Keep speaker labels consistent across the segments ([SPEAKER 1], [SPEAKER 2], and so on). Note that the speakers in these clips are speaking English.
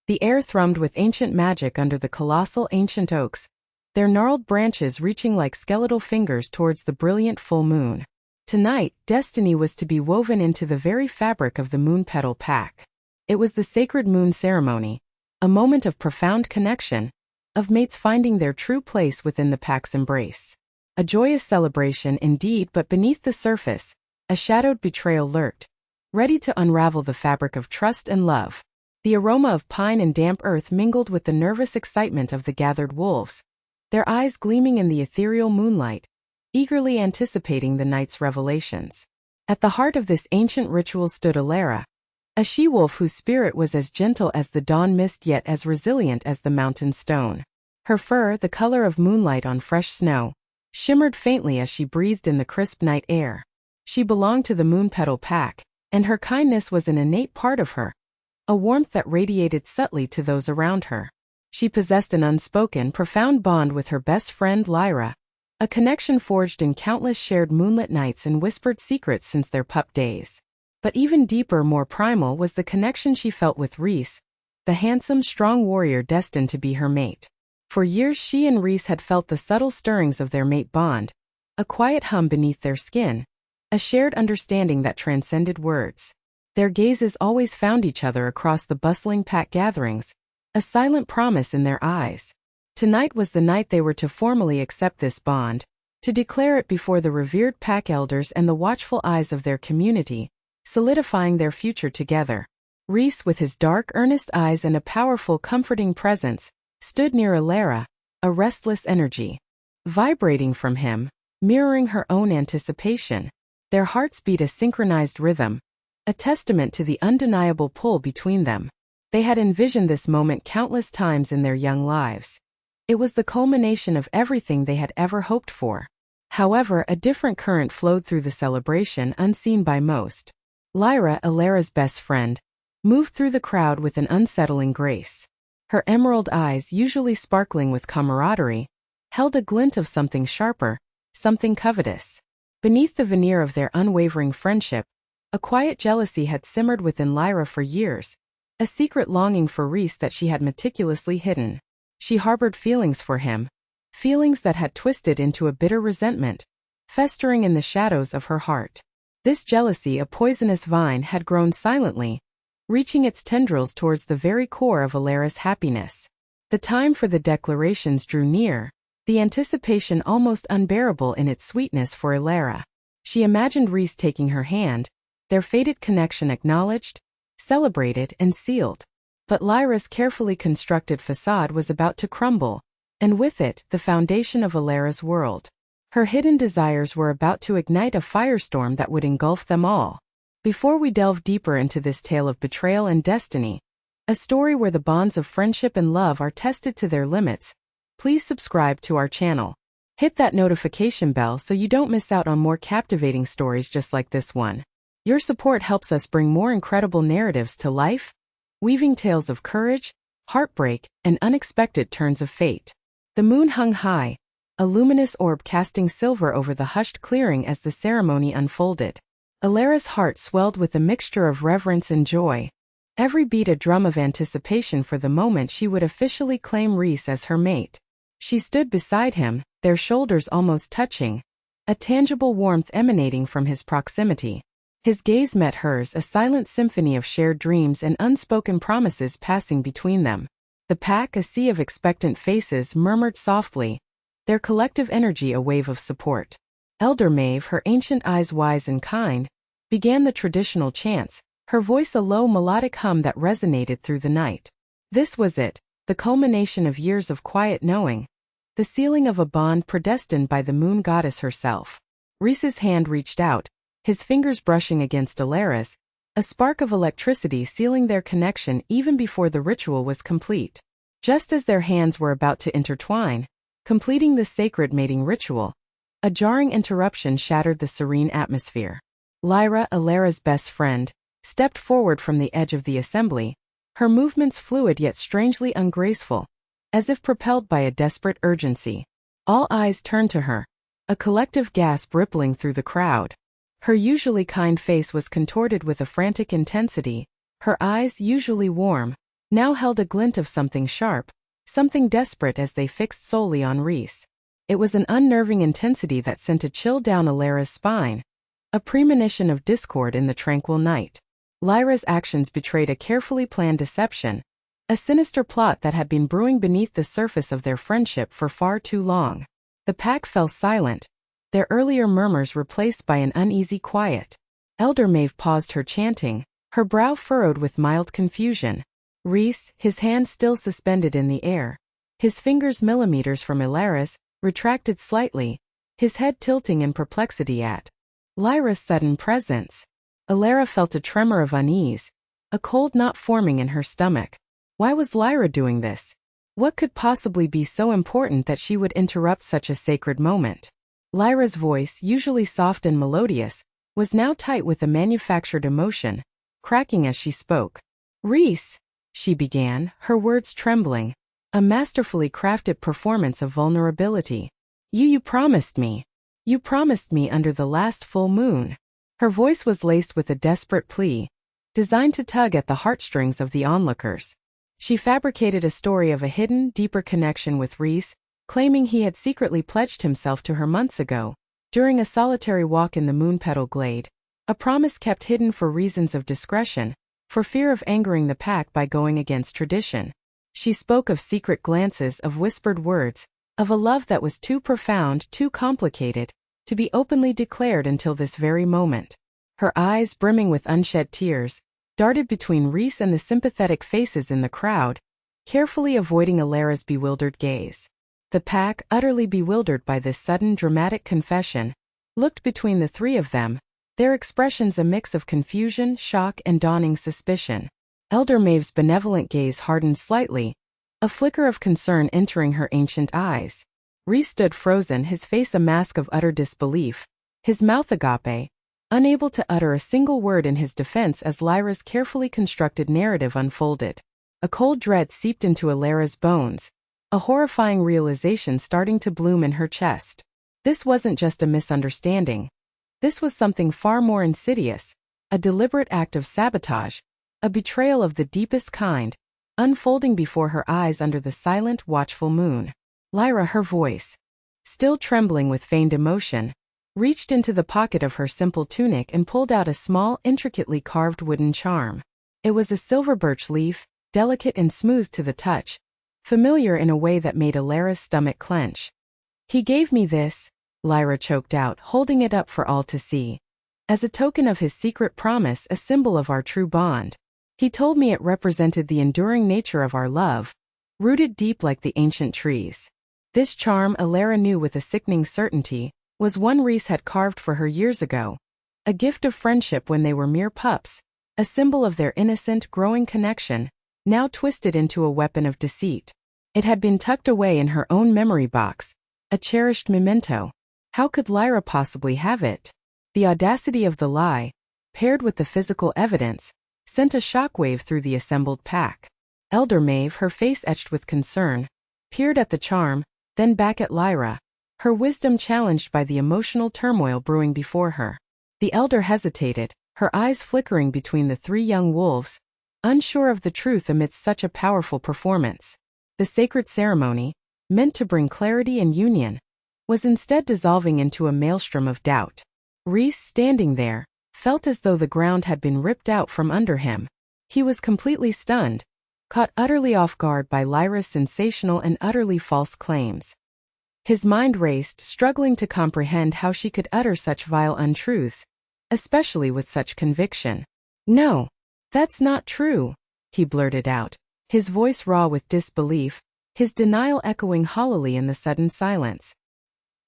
[SPEAKER 1] The air thrummed with ancient magic under the colossal ancient oaks, their gnarled branches reaching like skeletal fingers towards the brilliant full moon. Tonight, destiny was to be woven into the very fabric of the Moon Petal Pack. It was the sacred moon ceremony, a moment of profound connection, of mates finding their true place within the pack's embrace. A joyous celebration indeed, but beneath the surface, a shadowed betrayal lurked, ready to unravel the fabric of trust and love. The aroma of pine and damp earth mingled with the nervous excitement of the gathered wolves, their eyes gleaming in the ethereal moonlight, eagerly anticipating the night's revelations. At the heart of this ancient ritual stood Alara, a she-wolf whose spirit was as gentle as the dawn mist yet as resilient as the mountain stone. Her fur, the color of moonlight on fresh snow, shimmered faintly as she breathed in the crisp night air. She belonged to the Moon Petal Pack, and her kindness was an innate part of her, a warmth that radiated subtly to those around her. She possessed an unspoken, profound bond with her best friend Lyra, a connection forged in countless shared moonlit nights and whispered secrets since their pup days. But even deeper, more primal, was the connection she felt with Rhys, the handsome, strong warrior destined to be her mate. For years she and Rhys had felt the subtle stirrings of their mate bond, a quiet hum beneath their skin, a shared understanding that transcended words. Their gazes always found each other across the bustling pack gatherings, a silent promise in their eyes. Tonight was the night they were to formally accept this bond, to declare it before the revered pack elders and the watchful eyes of their community, solidifying their future together. Rhys, with his dark, earnest eyes and a powerful, comforting presence, stood near Alara, a restless energy, vibrating from him, mirroring her own anticipation. Their hearts beat a synchronized rhythm, a testament to the undeniable pull between them. They had envisioned this moment countless times in their young lives. It was the culmination of everything they had ever hoped for. However, a different current flowed through the celebration, unseen by most. Lyra, Alara's best friend, moved through the crowd with an unsettling grace. Her emerald eyes, usually sparkling with camaraderie, held a glint of something sharper, something covetous. Beneath the veneer of their unwavering friendship, a quiet jealousy had simmered within Lyra for years, a secret longing for Rhys that she had meticulously hidden. She harbored feelings for him, feelings that had twisted into a bitter resentment, festering in the shadows of her heart. This jealousy, a poisonous vine, had grown silently, reaching its tendrils towards the very core of Alara's happiness. The time for the declarations drew near, the anticipation almost unbearable in its sweetness for Alara. She imagined Rhys taking her hand, their fated connection acknowledged, celebrated, and sealed. But Lyra's carefully constructed facade was about to crumble, and with it, the foundation of Alara's world. Her hidden desires were about to ignite a firestorm that would engulf them all. Before we delve deeper into this tale of betrayal and destiny, a story where the bonds of friendship and love are tested to their limits, please subscribe to our channel. Hit that notification bell so you don't miss out on more captivating stories just like this one. Your support helps us bring more incredible narratives to life, weaving tales of courage, heartbreak, and unexpected turns of fate. The moon hung high, a luminous orb casting silver over the hushed clearing as the ceremony unfolded. Alara's heart swelled with a mixture of reverence and joy, every beat a drum of anticipation for the moment she would officially claim Rhys as her mate. She stood beside him, their shoulders almost touching, a tangible warmth emanating from his proximity. His gaze met hers, a silent symphony of shared dreams and unspoken promises passing between them. The pack, a sea of expectant faces, murmured softly, their collective energy a wave of support. Elder Maeve, her ancient eyes wise and kind, began the traditional chants, her voice a low melodic hum that resonated through the night. This was it, the culmination of years of quiet knowing, the sealing of a bond predestined by the moon goddess herself. Rhys's hand reached out, his fingers brushing against Alara's, a spark of electricity sealing their connection even before the ritual was complete. Just as their hands were about to intertwine, completing the sacred mating ritual, a jarring interruption shattered the serene atmosphere. Lyra, Alara's best friend, stepped forward from the edge of the assembly, her movements fluid yet strangely ungraceful, as if propelled by a desperate urgency. All eyes turned to her, a collective gasp rippling through the crowd. Her usually kind face was contorted with a frantic intensity, her eyes, usually warm, now held a glint of something sharp, something desperate as they fixed solely on Rhys. It was an unnerving intensity that sent a chill down Alara's spine, a premonition of discord in the tranquil night. Lyra's actions betrayed a carefully planned deception, a sinister plot that had been brewing beneath the surface of their friendship for far too long. The pack fell silent, their earlier murmurs replaced by an uneasy quiet. Elder Maeve paused her chanting, her brow furrowed with mild confusion. Rhys, his hand still suspended in the air, his fingers millimeters from Alara's, retracted slightly, his head tilting in perplexity at Lyra's sudden presence. Alara felt a tremor of unease, a cold knot forming in her stomach. Why was Lyra doing this? What could possibly be so important that she would interrupt such a sacred moment? Lyra's voice, usually soft and melodious, was now tight with a manufactured emotion, cracking as she spoke. "Rhys," she began, her words trembling, a masterfully crafted performance of vulnerability. You promised me. You promised me under the last full moon." Her voice was laced with a desperate plea, designed to tug at the heartstrings of the onlookers. She fabricated a story of a hidden, deeper connection with Rhys, claiming he had secretly pledged himself to her months ago, during a solitary walk in the Moonpetal Glade, a promise kept hidden for reasons of discretion, for fear of angering the pack by going against tradition. She spoke of secret glances, of whispered words, of a love that was too profound, too complicated, to be openly declared until this very moment. Her eyes, brimming with unshed tears, darted between Rhys and the sympathetic faces in the crowd, carefully avoiding Alara's bewildered gaze. The pack, utterly bewildered by this sudden dramatic confession, looked between the three of them, their expressions a mix of confusion, shock, and dawning suspicion. Elder Maeve's benevolent gaze hardened slightly, a flicker of concern entering her ancient eyes. Rhys stood frozen, his face a mask of utter disbelief, his mouth agape, unable to utter a single word in his defense as Lyra's carefully constructed narrative unfolded. A cold dread seeped into Alara's bones, a horrifying realization starting to bloom in her chest. This wasn't just a misunderstanding. This was something far more insidious, a deliberate act of sabotage, a betrayal of the deepest kind, unfolding before her eyes under the silent, watchful moon. Lyra, her voice, still trembling with feigned emotion, reached into the pocket of her simple tunic and pulled out a small, intricately carved wooden charm. It was a silver birch leaf, delicate and smooth to the touch, familiar in a way that made Alara's stomach clench. "He gave me this," Lyra choked out, holding it up for all to see. "As a token of his secret promise, a symbol of our true bond. He told me it represented the enduring nature of our love, rooted deep like the ancient trees." This charm, Alara knew with a sickening certainty, was one Rhys had carved for her years ago, a gift of friendship when they were mere pups, a symbol of their innocent, growing connection, now twisted into a weapon of deceit. It had been tucked away in her own memory box, a cherished memento. How could Lyra possibly have it? The audacity of the lie, paired with the physical evidence, sent a shockwave through the assembled pack. Elder Maeve, her face etched with concern, peered at the charm, then back at Lyra, her wisdom challenged by the emotional turmoil brewing before her. The elder hesitated, her eyes flickering between the three young wolves, unsure of the truth amidst such a powerful performance. The sacred ceremony, meant to bring clarity and union, was instead dissolving into a maelstrom of doubt. Rhys, standing there, felt as though the ground had been ripped out from under him. He was completely stunned, caught utterly off guard by Lyra's sensational and utterly false claims. His mind raced, struggling to comprehend how she could utter such vile untruths, especially with such conviction. "No, that's not true," he blurted out, his voice raw with disbelief, his denial echoing hollowly in the sudden silence.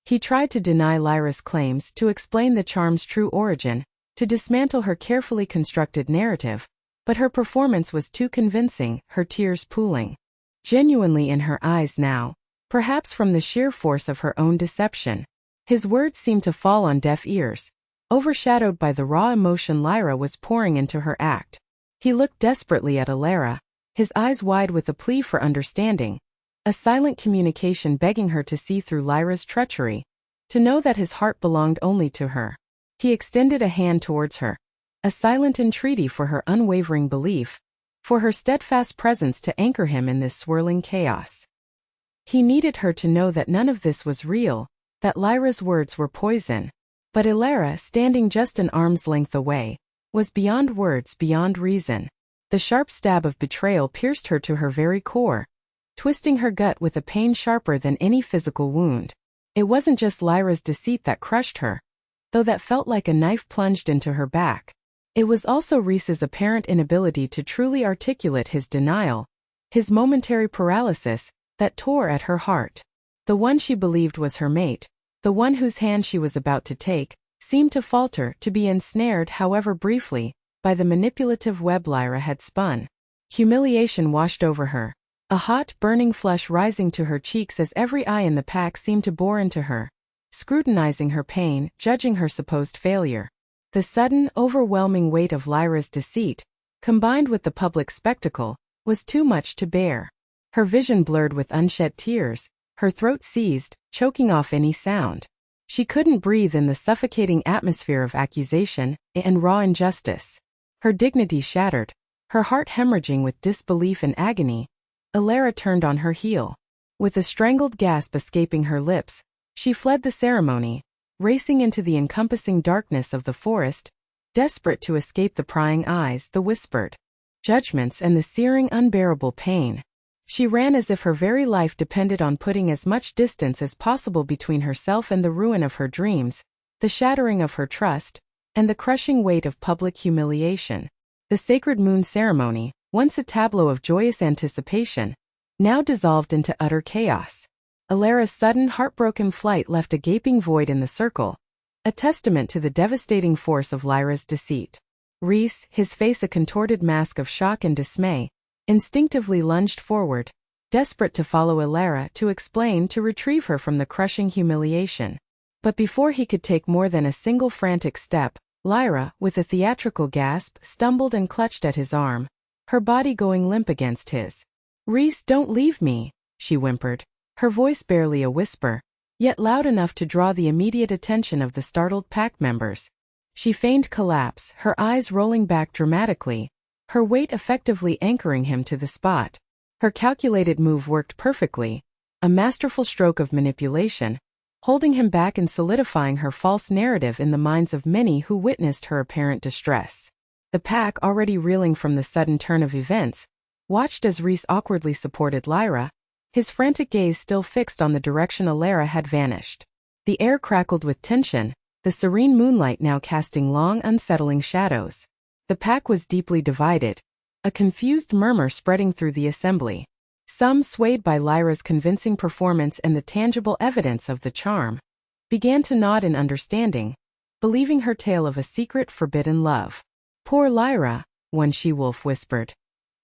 [SPEAKER 1] He tried to deny Lyra's claims, to explain the charm's true origin, to dismantle her carefully constructed narrative, but her performance was too convincing, her tears pooling genuinely in her eyes now, perhaps from the sheer force of her own deception. His words seemed to fall on deaf ears, overshadowed by the raw emotion Lyra was pouring into her act. He looked desperately at Alara, his eyes wide with a plea for understanding, a silent communication begging her to see through Lyra's treachery, to know that his heart belonged only to her. He extended a hand towards her, a silent entreaty for her unwavering belief, for her steadfast presence to anchor him in this swirling chaos. He needed her to know that none of this was real, that Lyra's words were poison. But Ilara, standing just an arm's length away, was beyond words, beyond reason. The sharp stab of betrayal pierced her to her very core, twisting her gut with a pain sharper than any physical wound. It wasn't just Lyra's deceit that crushed her, though that felt like a knife plunged into her back. It was also Rhys's apparent inability to truly articulate his denial, his momentary paralysis, that tore at her heart. The one she believed was her mate, the one whose hand she was about to take, seemed to falter, to be ensnared, however briefly, by the manipulative web Lyra had spun. Humiliation washed over her, a hot, burning flush rising to her cheeks as every eye in the pack seemed to bore into her, scrutinizing her pain, judging her supposed failure. The sudden, overwhelming weight of Lyra's deceit, combined with the public spectacle, was too much to bear. Her vision blurred with unshed tears, her throat seized, choking off any sound. She couldn't breathe in the suffocating atmosphere of accusation and raw injustice. Her dignity shattered, her heart hemorrhaging with disbelief and agony. Ilara turned on her heel. With a strangled gasp escaping her lips, she fled the ceremony, racing into the encompassing darkness of the forest, desperate to escape the prying eyes, the whispered judgments, and the searing, unbearable pain. She ran as if her very life depended on putting as much distance as possible between herself and the ruin of her dreams, the shattering of her trust, and the crushing weight of public humiliation. The sacred moon ceremony, once a tableau of joyous anticipation, now dissolved into utter chaos. Ilara's sudden, heartbroken flight left a gaping void in the circle, a testament to the devastating force of Lyra's deceit. Rhys, his face a contorted mask of shock and dismay, instinctively lunged forward, desperate to follow Ilara, to explain, to retrieve her from the crushing humiliation. But before he could take more than a single frantic step, Lyra, with a theatrical gasp, stumbled and clutched at his arm, her body going limp against his. "Rhys, don't leave me," she whimpered, her voice barely a whisper, yet loud enough to draw the immediate attention of the startled pack members. She feigned collapse, her eyes rolling back dramatically, her weight effectively anchoring him to the spot. Her calculated move worked perfectly, a masterful stroke of manipulation, holding him back and solidifying her false narrative in the minds of many who witnessed her apparent distress. The pack, already reeling from the sudden turn of events, watched as Rhys awkwardly supported Lyra, his frantic gaze still fixed on the direction Ilara had vanished. The air crackled with tension, the serene moonlight now casting long, unsettling shadows. The pack was deeply divided, a confused murmur spreading through the assembly. Some, swayed by Lyra's convincing performance and the tangible evidence of the charm, began to nod in understanding, believing her tale of a secret, forbidden love. "Poor Lyra," one she-wolf whispered.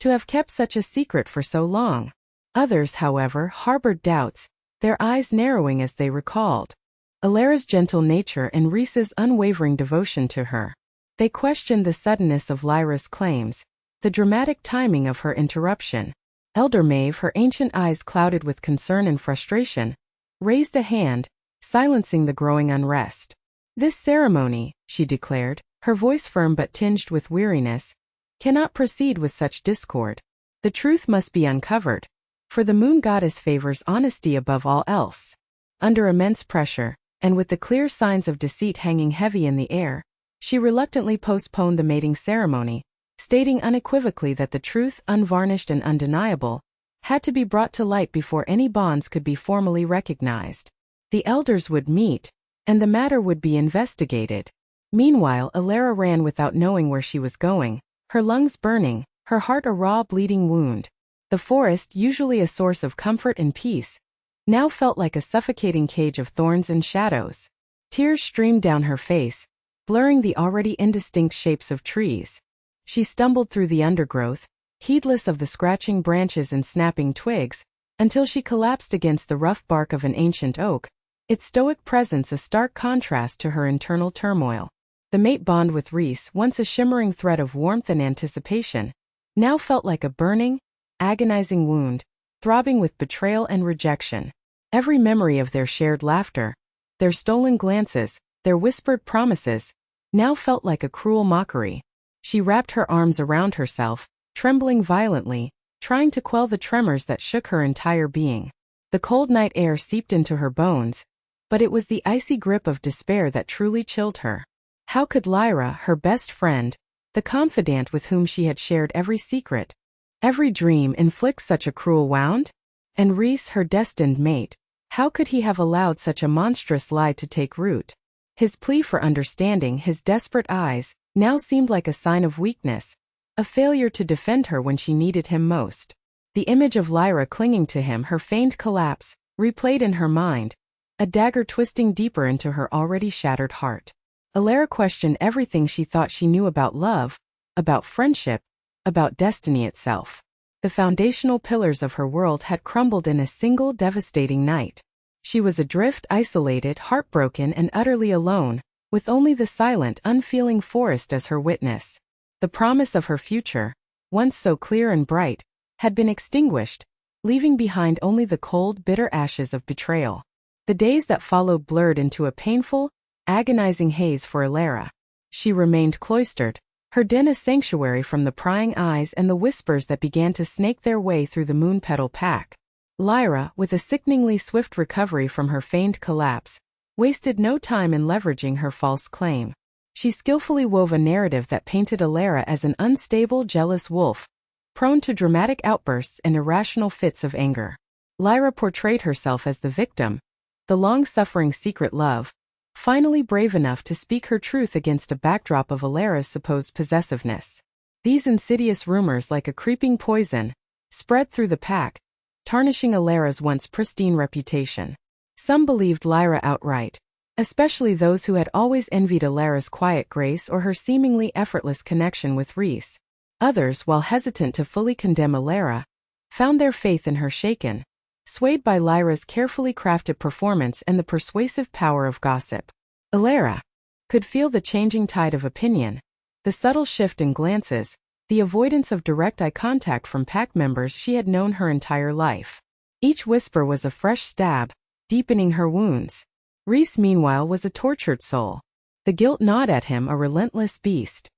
[SPEAKER 1] "To have kept such a secret for so long." Others, however, harbored doubts, their eyes narrowing as they recalled Ilara's gentle nature and Rhys's unwavering devotion to her. They questioned the suddenness of Lyra's claims, the dramatic timing of her interruption. Elder Maeve, her ancient eyes clouded with concern and frustration, raised a hand, silencing the growing unrest. "This ceremony," she declared, her voice firm but tinged with weariness, "cannot proceed with such discord. The truth must be uncovered, for the moon goddess favors honesty above all else." Under immense pressure, and with the clear signs of deceit hanging heavy in the air, she reluctantly postponed the mating ceremony, stating unequivocally that the truth, unvarnished and undeniable, had to be brought to light before any bonds could be formally recognized. The elders would meet, and the matter would be investigated. Meanwhile, Ilara ran without knowing where she was going, her lungs burning, her heart a raw, bleeding wound. The forest, usually a source of comfort and peace, now felt like a suffocating cage of thorns and shadows. Tears streamed down her face, blurring the already indistinct shapes of trees. She stumbled through the undergrowth, heedless of the scratching branches and snapping twigs, until she collapsed against the rough bark of an ancient oak, its stoic presence a stark contrast to her internal turmoil. The mate bond with Rhys, once a shimmering thread of warmth and anticipation, now felt like a burning, agonizing wound, throbbing with betrayal and rejection. Every memory of their shared laughter, their stolen glances, their whispered promises, now felt like a cruel mockery. She wrapped her arms around herself, trembling violently, trying to quell the tremors that shook her entire being. The cold night air seeped into her bones, but it was the icy grip of despair that truly chilled her. How could Lyra, her best friend, the confidant with whom she had shared every secret, every dream, inflict such a cruel wound? And Rhys, her destined mate, how could he have allowed such a monstrous lie to take root? His plea for understanding, his desperate eyes, now seemed like a sign of weakness, a failure to defend her when she needed him most. The image of Lyra clinging to him, her feigned collapse, replayed in her mind, a dagger twisting deeper into her already shattered heart. Alara questioned everything she thought she knew about love, about friendship, about destiny itself. The foundational pillars of her world had crumbled in a single devastating night. She was adrift, isolated, heartbroken, and utterly alone, with only the silent, unfeeling forest as her witness. The promise of her future, once so clear and bright, had been extinguished, leaving behind only the cold, bitter ashes of betrayal. The days that followed blurred into a painful, agonizing haze for Alara. She remained cloistered, her den a sanctuary from the prying eyes and the whispers that began to snake their way through the Moonpetal Pack. Lyra, with a sickeningly swift recovery from her feigned collapse, wasted no time in leveraging her false claim. She skillfully wove a narrative that painted Alara as an unstable, jealous wolf, prone to dramatic outbursts and irrational fits of anger. Lyra portrayed herself as the victim, the long-suffering secret love, finally brave enough to speak her truth against a backdrop of Alara's supposed possessiveness. These insidious rumors, like a creeping poison, spread through the pack, tarnishing Alara's once pristine reputation. Some believed Lyra outright, especially those who had always envied Alara's quiet grace or her seemingly effortless connection with Rhys. Others, while hesitant to fully condemn Alara, found their faith in her shaken, swayed by Lyra's carefully crafted performance and the persuasive power of gossip. Alara could feel the changing tide of opinion, the subtle shift in glances, the avoidance of direct eye contact from pack members she had known her entire life. Each whisper was a fresh stab, deepening her wounds. Rhys, meanwhile, was a tortured soul. The guilt gnawed at him, a relentless beast.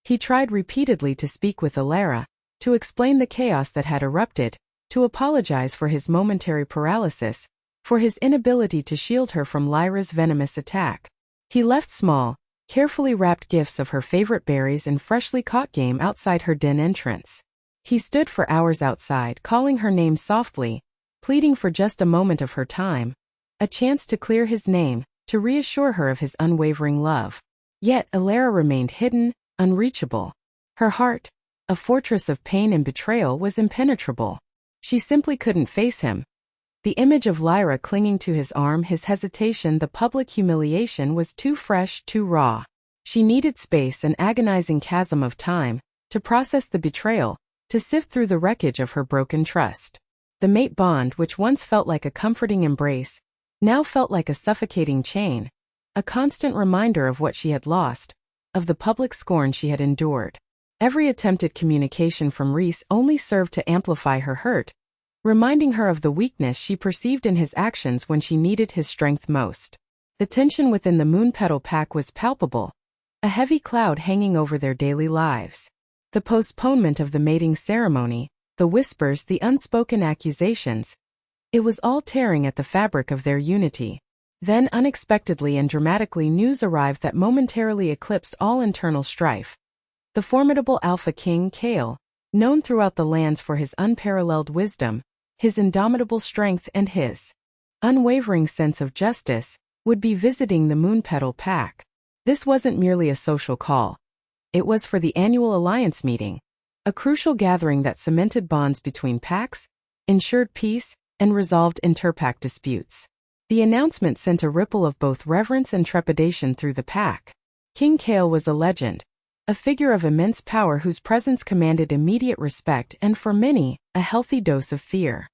[SPEAKER 1] He tried repeatedly to speak with Alara, to explain the chaos that had erupted, to apologize for his momentary paralysis, for his inability to shield her from Lyra's venomous attack. He left small, carefully wrapped gifts of her favorite berries and freshly caught game outside her den entrance. He stood for hours outside, calling her name softly, pleading for just a moment of her time, a chance to clear his name, to reassure her of his unwavering love. Yet Alara remained hidden, unreachable. Her heart, a fortress of pain and betrayal, was impenetrable. She simply couldn't face him. The image of Lyra clinging to his arm, his hesitation, the public humiliation was too fresh, too raw. She needed space, an agonizing chasm of time, to process the betrayal, to sift through the wreckage of her broken trust. The mate bond, which once felt like a comforting embrace, now felt like a suffocating chain, a constant reminder of what she had lost, of the public scorn she had endured. Every attempted communication from Rhys only served to amplify her hurt, reminding her of the weakness she perceived in his actions when she needed his strength most. The tension within the Moonpetal Pack was palpable, a heavy cloud hanging over their daily lives. The postponement of the mating ceremony, the whispers, the unspoken accusations, it was all tearing at the fabric of their unity. Then, unexpectedly and dramatically, news arrived that momentarily eclipsed all internal strife. The formidable Alpha King, Kale, known throughout the lands for his unparalleled wisdom, his indomitable strength, and his unwavering sense of justice, would be visiting the Moonpetal Pack. This wasn't merely a social call. It was for the annual Alliance meeting, a crucial gathering that cemented bonds between packs, ensured peace, and resolved interpack disputes. The announcement sent a ripple of both reverence and trepidation through the pack. King Kale was a legend, a figure of immense power whose presence commanded immediate respect and, for many, a healthy dose of fear.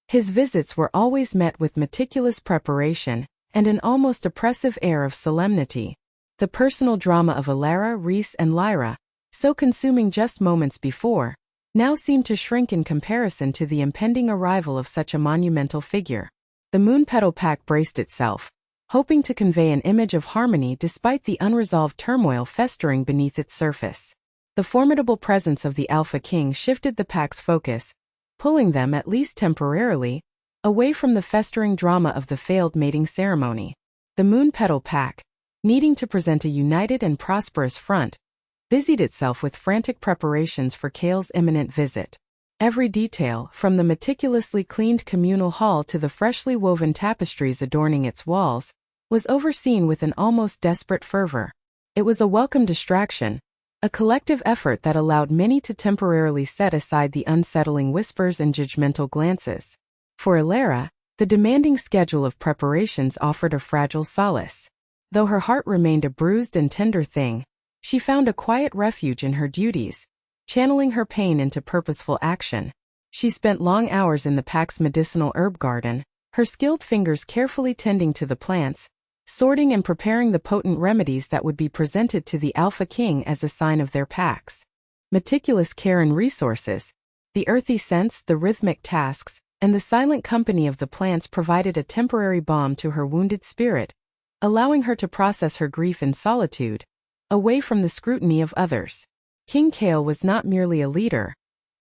[SPEAKER 1] His visits were always met with meticulous preparation and an almost oppressive air of solemnity. The personal drama of Alara, Rhys, and Lyra, so consuming just moments before, now seemed to shrink in comparison to the impending arrival of such a monumental figure. The Moonpetal Pack braced itself, hoping to convey an image of harmony despite the unresolved turmoil festering beneath its surface. The formidable presence of the Alpha King shifted the pack's focus, pulling them, at least temporarily, away from the festering drama of the failed mating ceremony. The Moon Petal Pack, needing to present a united and prosperous front, busied itself with frantic preparations for Kale's imminent visit. Every detail, from the meticulously cleaned communal hall to the freshly woven tapestries adorning its walls, was overseen with an almost desperate fervor. It was a welcome distraction, a collective effort that allowed many to temporarily set aside the unsettling whispers and judgmental glances. For Elara, the demanding schedule of preparations offered a fragile solace. Though her heart remained a bruised and tender thing, she found a quiet refuge in her duties, channeling her pain into purposeful action. She spent long hours in the pack's medicinal herb garden, her skilled fingers carefully tending to the plants, sorting and preparing the potent remedies that would be presented to the Alpha King as a sign of their pack's meticulous care and resources. The earthy scents, the rhythmic tasks, and the silent company of the plants provided a temporary balm to her wounded spirit, allowing her to process her grief in solitude, away from the scrutiny of others. King Kale was not merely a leader.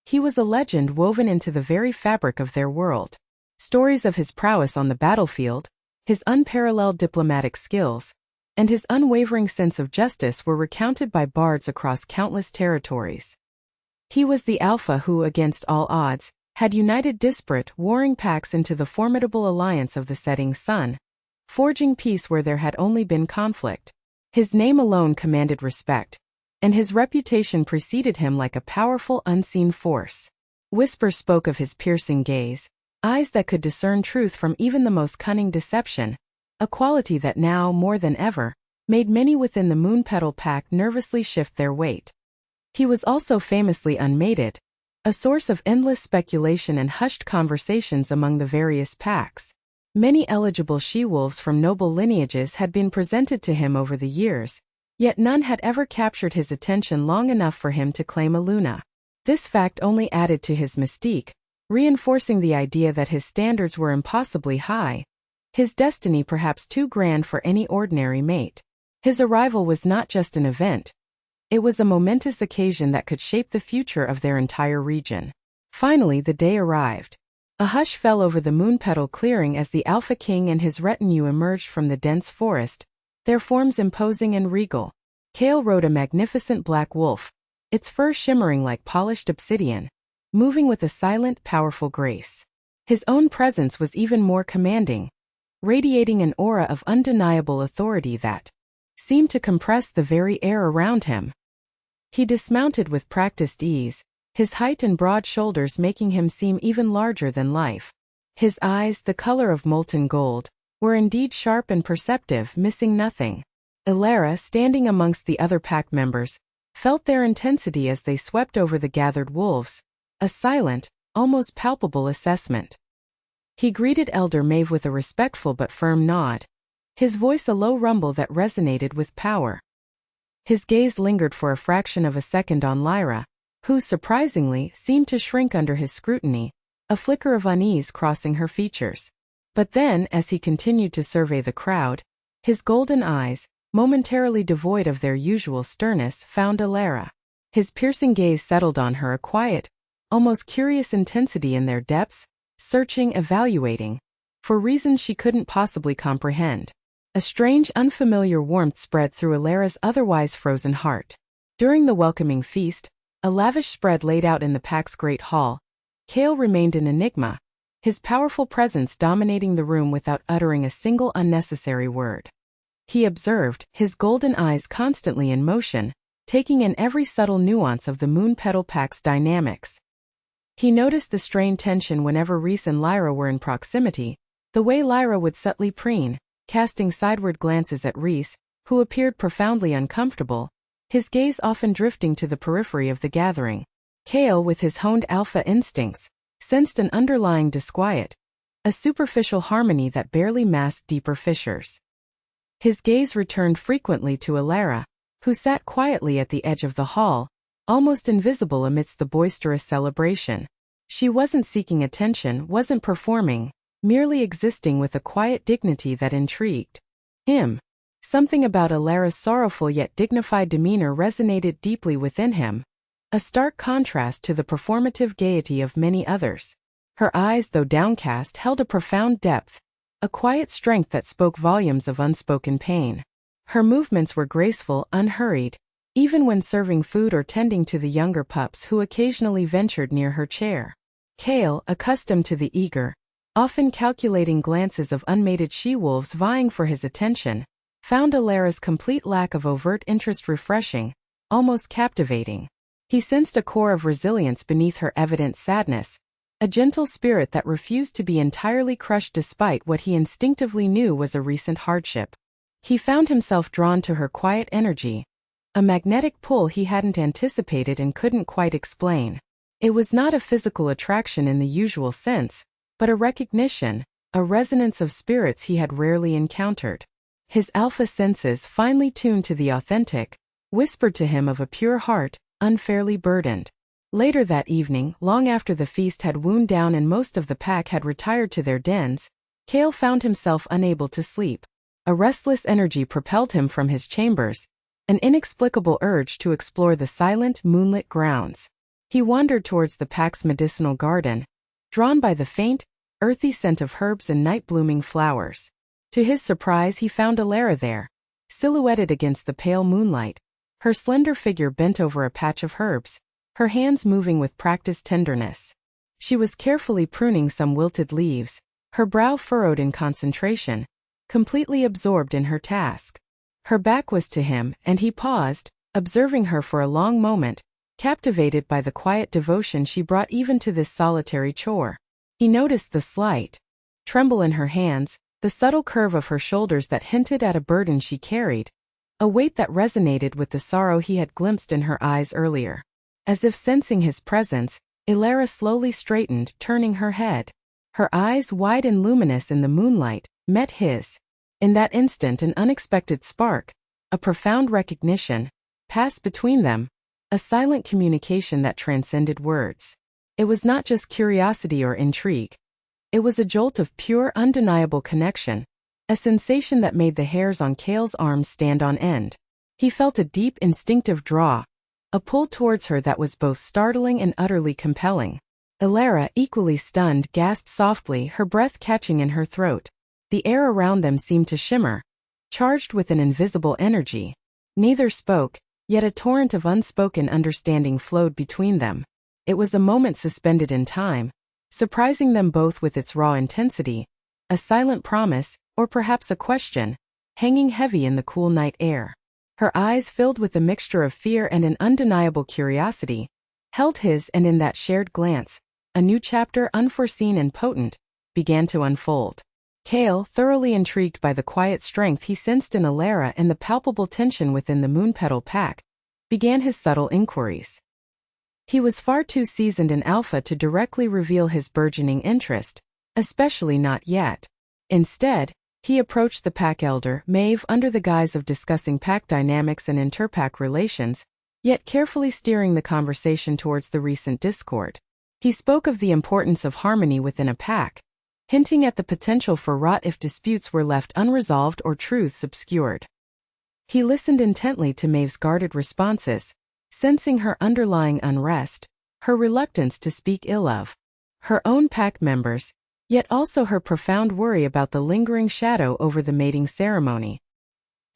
[SPEAKER 1] He was a legend woven into the very fabric of their world. Stories of his prowess on the battlefield, his unparalleled diplomatic skills, and his unwavering sense of justice were recounted by bards across countless territories. He was the Alpha who, against all odds, had united disparate, warring packs into the formidable alliance of the setting sun, forging peace where there had only been conflict. His name alone commanded respect, and his reputation preceded him like a powerful unseen force. Whispers spoke of his piercing gaze, eyes that could discern truth from even the most cunning deception, a quality that now, more than ever, made many within the Moon Petal Pack nervously shift their weight. He was also famously unmated, a source of endless speculation and hushed conversations among the various packs. Many eligible she-wolves from noble lineages had been presented to him over the years, yet none had ever captured his attention long enough for him to claim a Luna. This fact only added to his mystique, reinforcing the idea that his standards were impossibly high, his destiny perhaps too grand for any ordinary mate. His arrival was not just an event. It was a momentous occasion that could shape the future of their entire region. Finally, the day arrived. A hush fell over the Moon Petal clearing as the Alpha King and his retinue emerged from the dense forest, their forms imposing and regal. Kale rode a magnificent black wolf, its fur shimmering like polished obsidian, moving with a silent, powerful grace. His own presence was even more commanding, radiating an aura of undeniable authority that seemed to compress the very air around him. He dismounted with practiced ease, his height and broad shoulders making him seem even larger than life. His eyes, the color of molten gold, were indeed sharp and perceptive, missing nothing. Elara, standing amongst the other pack members, felt their intensity as they swept over the gathered wolves, a silent, almost palpable assessment. He greeted Elder Maeve with a respectful but firm nod, his voice a low rumble that resonated with power. His gaze lingered for a fraction of a second on Lyra, who, surprisingly, seemed to shrink under his scrutiny, a flicker of unease crossing her features. But then, as he continued to survey the crowd, his golden eyes, momentarily devoid of their usual sternness, found Elara. His piercing gaze settled on her, a quiet, almost curious intensity in their depths, searching, evaluating, for reasons she couldn't possibly comprehend. A strange, unfamiliar warmth spread through Elara's otherwise frozen heart. During the welcoming feast, a lavish spread laid out in the pack's great hall, Kale remained an enigma, his powerful presence dominating the room without uttering a single unnecessary word. He observed, his golden eyes constantly in motion, taking in every subtle nuance of the Moon Petal Pack's dynamics. He noticed the strained tension whenever Rhys and Lyra were in proximity, the way Lyra would subtly preen, casting sideward glances at Rhys, who appeared profoundly uncomfortable, his gaze often drifting to the periphery of the gathering. Kale, with his honed alpha instincts, sensed an underlying disquiet, a superficial harmony that barely masked deeper fissures. His gaze returned frequently to Elara, who sat quietly at the edge of the hall, almost invisible amidst the boisterous celebration. She wasn't seeking attention, wasn't performing, merely existing with a quiet dignity that intrigued him. Something about Elara's sorrowful yet dignified demeanor resonated deeply within him, a stark contrast to the performative gaiety of many others. Her eyes, though downcast, held a profound depth, a quiet strength that spoke volumes of unspoken pain. Her movements were graceful, unhurried, even when serving food or tending to the younger pups who occasionally ventured near her chair. Kale, accustomed to the eager, often calculating glances of unmated she-wolves vying for his attention, found Alara's complete lack of overt interest refreshing, almost captivating. He sensed a core of resilience beneath her evident sadness, a gentle spirit that refused to be entirely crushed despite what he instinctively knew was a recent hardship. He found himself drawn to her quiet energy, a magnetic pull he hadn't anticipated and couldn't quite explain. It was not a physical attraction in the usual sense, but a recognition, a resonance of spirits he had rarely encountered. His alpha senses, finely tuned to the authentic, whispered to him of a pure heart, unfairly burdened. Later that evening, long after the feast had wound down and most of the pack had retired to their dens, Kale found himself unable to sleep. A restless energy propelled him from his chambers, an inexplicable urge to explore the silent, moonlit grounds. He wandered towards the pack's medicinal garden, drawn by the faint, earthy scent of herbs and night-blooming flowers. To his surprise, he found Alara there, silhouetted against the pale moonlight, her slender figure bent over a patch of herbs, her hands moving with practiced tenderness. She was carefully pruning some wilted leaves, her brow furrowed in concentration, completely absorbed in her task. Her back was to him, and he paused, observing her for a long moment, captivated by the quiet devotion she brought even to this solitary chore. He noticed the slight tremble in her hands, the subtle curve of her shoulders that hinted at a burden she carried, a weight that resonated with the sorrow he had glimpsed in her eyes earlier. As if sensing his presence, Alara slowly straightened, turning her head. Her eyes, wide and luminous in the moonlight, met his. In that instant, an unexpected spark, a profound recognition, passed between them, a silent communication that transcended words. It was not just curiosity or intrigue. It was a jolt of pure, undeniable connection, a sensation that made the hairs on Kale's arms stand on end. He felt a deep, instinctive draw, a pull towards her that was both startling and utterly compelling. Alara, equally stunned, gasped softly, her breath catching in her throat. The air around them seemed to shimmer, charged with an invisible energy. Neither spoke, yet a torrent of unspoken understanding flowed between them. It was a moment suspended in time, surprising them both with its raw intensity, a silent promise, or perhaps a question, hanging heavy in the cool night air. Her eyes, filled with a mixture of fear and an undeniable curiosity, held his, and in that shared glance, a new chapter, unforeseen and potent, began to unfold. Kale, thoroughly intrigued by the quiet strength he sensed in Alara and the palpable tension within the Moonpetal pack, began his subtle inquiries. He was far too seasoned an alpha to directly reveal his burgeoning interest, especially not yet. Instead, he approached the pack elder, Maeve, under the guise of discussing pack dynamics and interpack relations, yet carefully steering the conversation towards the recent discord. He spoke of the importance of harmony within a pack, hinting at the potential for rot if disputes were left unresolved or truths obscured. He listened intently to Maeve's guarded responses, sensing her underlying unrest, her reluctance to speak ill of her own pack members, yet also her profound worry about the lingering shadow over the mating ceremony.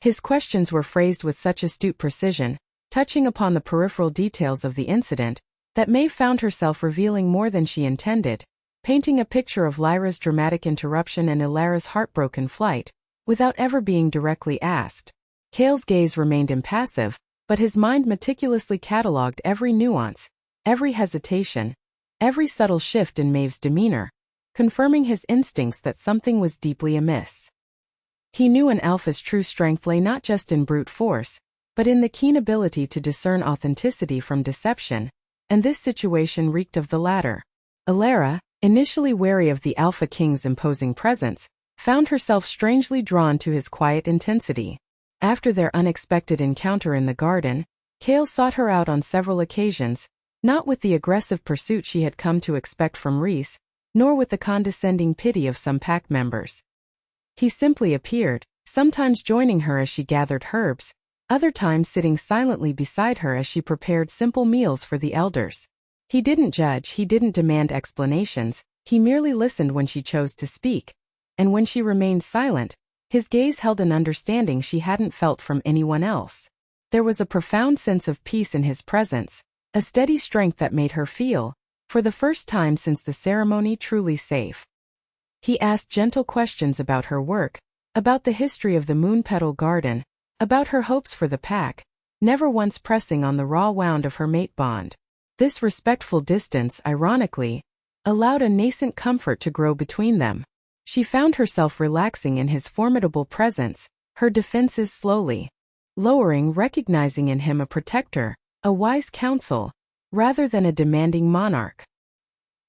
[SPEAKER 1] His questions were phrased with such astute precision, touching upon the peripheral details of the incident, that Maeve found herself revealing more than she intended, painting a picture of Lyra's dramatic interruption and Alara's heartbroken flight, without ever being directly asked. Kale's gaze remained impassive, but his mind meticulously catalogued every nuance, every hesitation, every subtle shift in Maeve's demeanor, confirming his instincts that something was deeply amiss. He knew an alpha's true strength lay not just in brute force, but in the keen ability to discern authenticity from deception, and this situation reeked of the latter. Alara, initially wary of the Alpha King's imposing presence, found herself strangely drawn to his quiet intensity. After their unexpected encounter in the garden, Kale sought her out on several occasions, not with the aggressive pursuit she had come to expect from Reese, nor with the condescending pity of some pack members. He simply appeared, sometimes joining her as she gathered herbs, other times sitting silently beside her as she prepared simple meals for the elders. He didn't judge, he didn't demand explanations, he merely listened when she chose to speak, and when she remained silent, his gaze held an understanding she hadn't felt from anyone else. There was a profound sense of peace in his presence, a steady strength that made her feel, for the first time since the ceremony, truly safe. He asked gentle questions about her work, about the history of the Moonpetal Garden, about her hopes for the pack, never once pressing on the raw wound of her mate bond. This respectful distance, ironically, allowed a nascent comfort to grow between them. She found herself relaxing in his formidable presence, her defenses slowly lowering, recognizing in him a protector, a wise counsel, rather than a demanding monarch.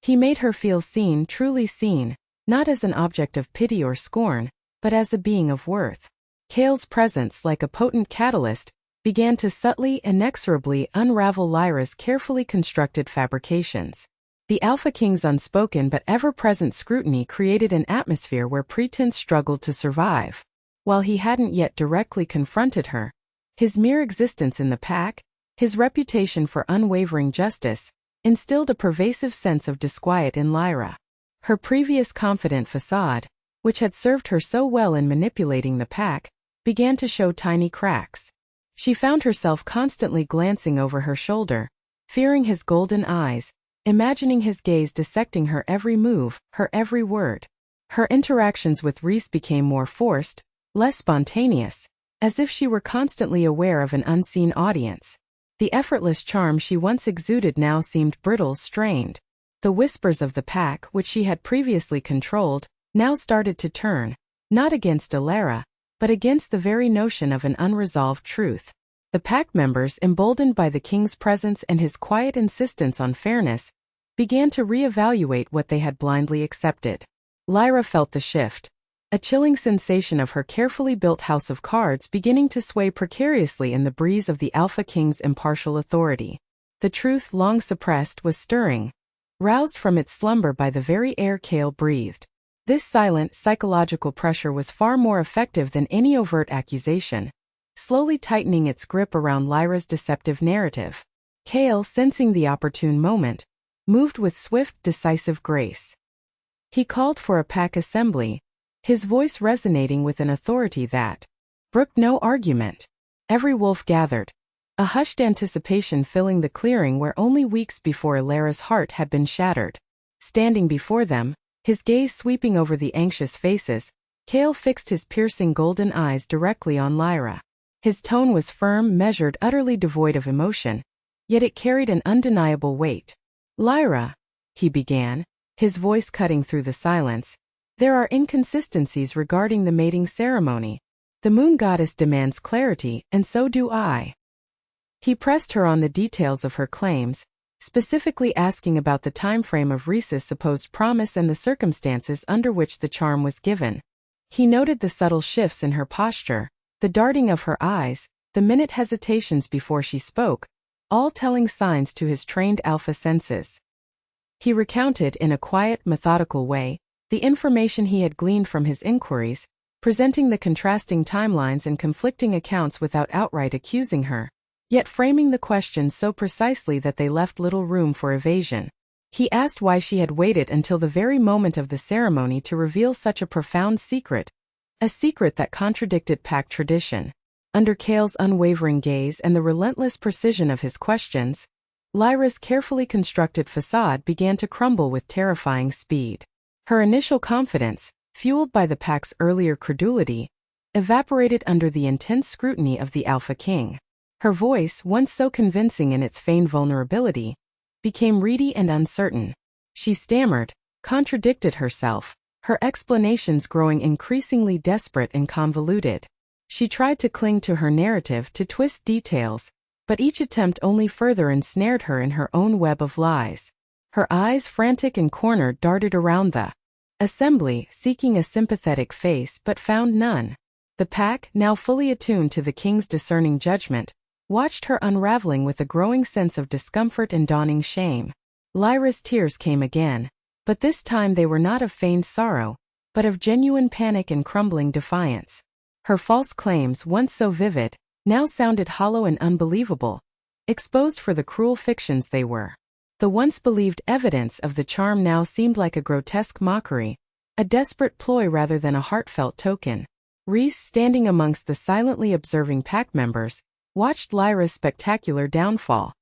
[SPEAKER 1] He made her feel seen, truly seen, not as an object of pity or scorn, but as a being of worth. Kale's presence, like a potent catalyst, began to subtly, inexorably unravel Lyra's carefully constructed fabrications. The Alpha King's unspoken but ever-present scrutiny created an atmosphere where pretense struggled to survive. While he hadn't yet directly confronted her, his mere existence in the pack, his reputation for unwavering justice, instilled a pervasive sense of disquiet in Lyra. Her previous confident facade, which had served her so well in manipulating the pack, began to show tiny cracks. She found herself constantly glancing over her shoulder, fearing his golden eyes, imagining his gaze dissecting her every move, her every word. Her interactions with Rhys became more forced, less spontaneous, as if she were constantly aware of an unseen audience. The effortless charm she once exuded now seemed brittle, strained. The whispers of the pack, which she had previously controlled, now started to turn, not against Alara, but against the very notion of an unresolved truth. The pack members, emboldened by the king's presence and his quiet insistence on fairness, began to reevaluate what they had blindly accepted. Lyra felt the shift, a chilling sensation of her carefully built house of cards beginning to sway precariously in the breeze of the Alpha King's impartial authority. The truth, long suppressed, was stirring, roused from its slumber by the very air Kale breathed. This silent, psychological pressure was far more effective than any overt accusation, slowly tightening its grip around Lyra's deceptive narrative. Kale, sensing the opportune moment, moved with swift, decisive grace. He called for a pack assembly, his voice resonating with an authority that brooked no argument. Every wolf gathered, a hushed anticipation filling the clearing where only weeks before Alara's heart had been shattered. Standing before them, his gaze sweeping over the anxious faces, Kale fixed his piercing golden eyes directly on Lyra. His tone was firm, measured, utterly devoid of emotion, yet it carried an undeniable weight. "Lyra," he began, his voice cutting through the silence, "there are inconsistencies regarding the mating ceremony. The moon goddess demands clarity, and so do I." He pressed her on the details of her claims, specifically asking about the time frame of Rhys's supposed promise and the circumstances under which the charm was given. He noted the subtle shifts in her posture, the darting of her eyes, the minute hesitations before she spoke, all telling signs to his trained alpha senses. He recounted in a quiet, methodical way the information he had gleaned from his inquiries, presenting the contrasting timelines and conflicting accounts without outright accusing her, yet framing the questions so precisely that they left little room for evasion. He asked why she had waited until the very moment of the ceremony to reveal such a profound secret, a secret that contradicted pack tradition. Under Kale's unwavering gaze and the relentless precision of his questions, Lyra's carefully constructed facade began to crumble with terrifying speed. Her initial confidence, fueled by the pack's earlier credulity, evaporated under the intense scrutiny of the Alpha King. Her voice, once so convincing in its feigned vulnerability, became reedy and uncertain. She stammered, contradicted herself, her explanations growing increasingly desperate and convoluted. She tried to cling to her narrative, to twist details, but each attempt only further ensnared her in her own web of lies. Her eyes, frantic and cornered, darted around the assembly, seeking a sympathetic face but found none. The pack, now fully attuned to the king's discerning judgment, watched her unraveling with a growing sense of discomfort and dawning shame. Lyra's tears came again, but this time they were not of feigned sorrow, but of genuine panic and crumbling defiance. Her false claims, once so vivid, now sounded hollow and unbelievable, exposed for the cruel fictions they were. The once believed evidence of the charm now seemed like a grotesque mockery, a desperate ploy rather than a heartfelt token. Rhys, standing amongst the silently observing pack members, watched Lyra's spectacular downfall.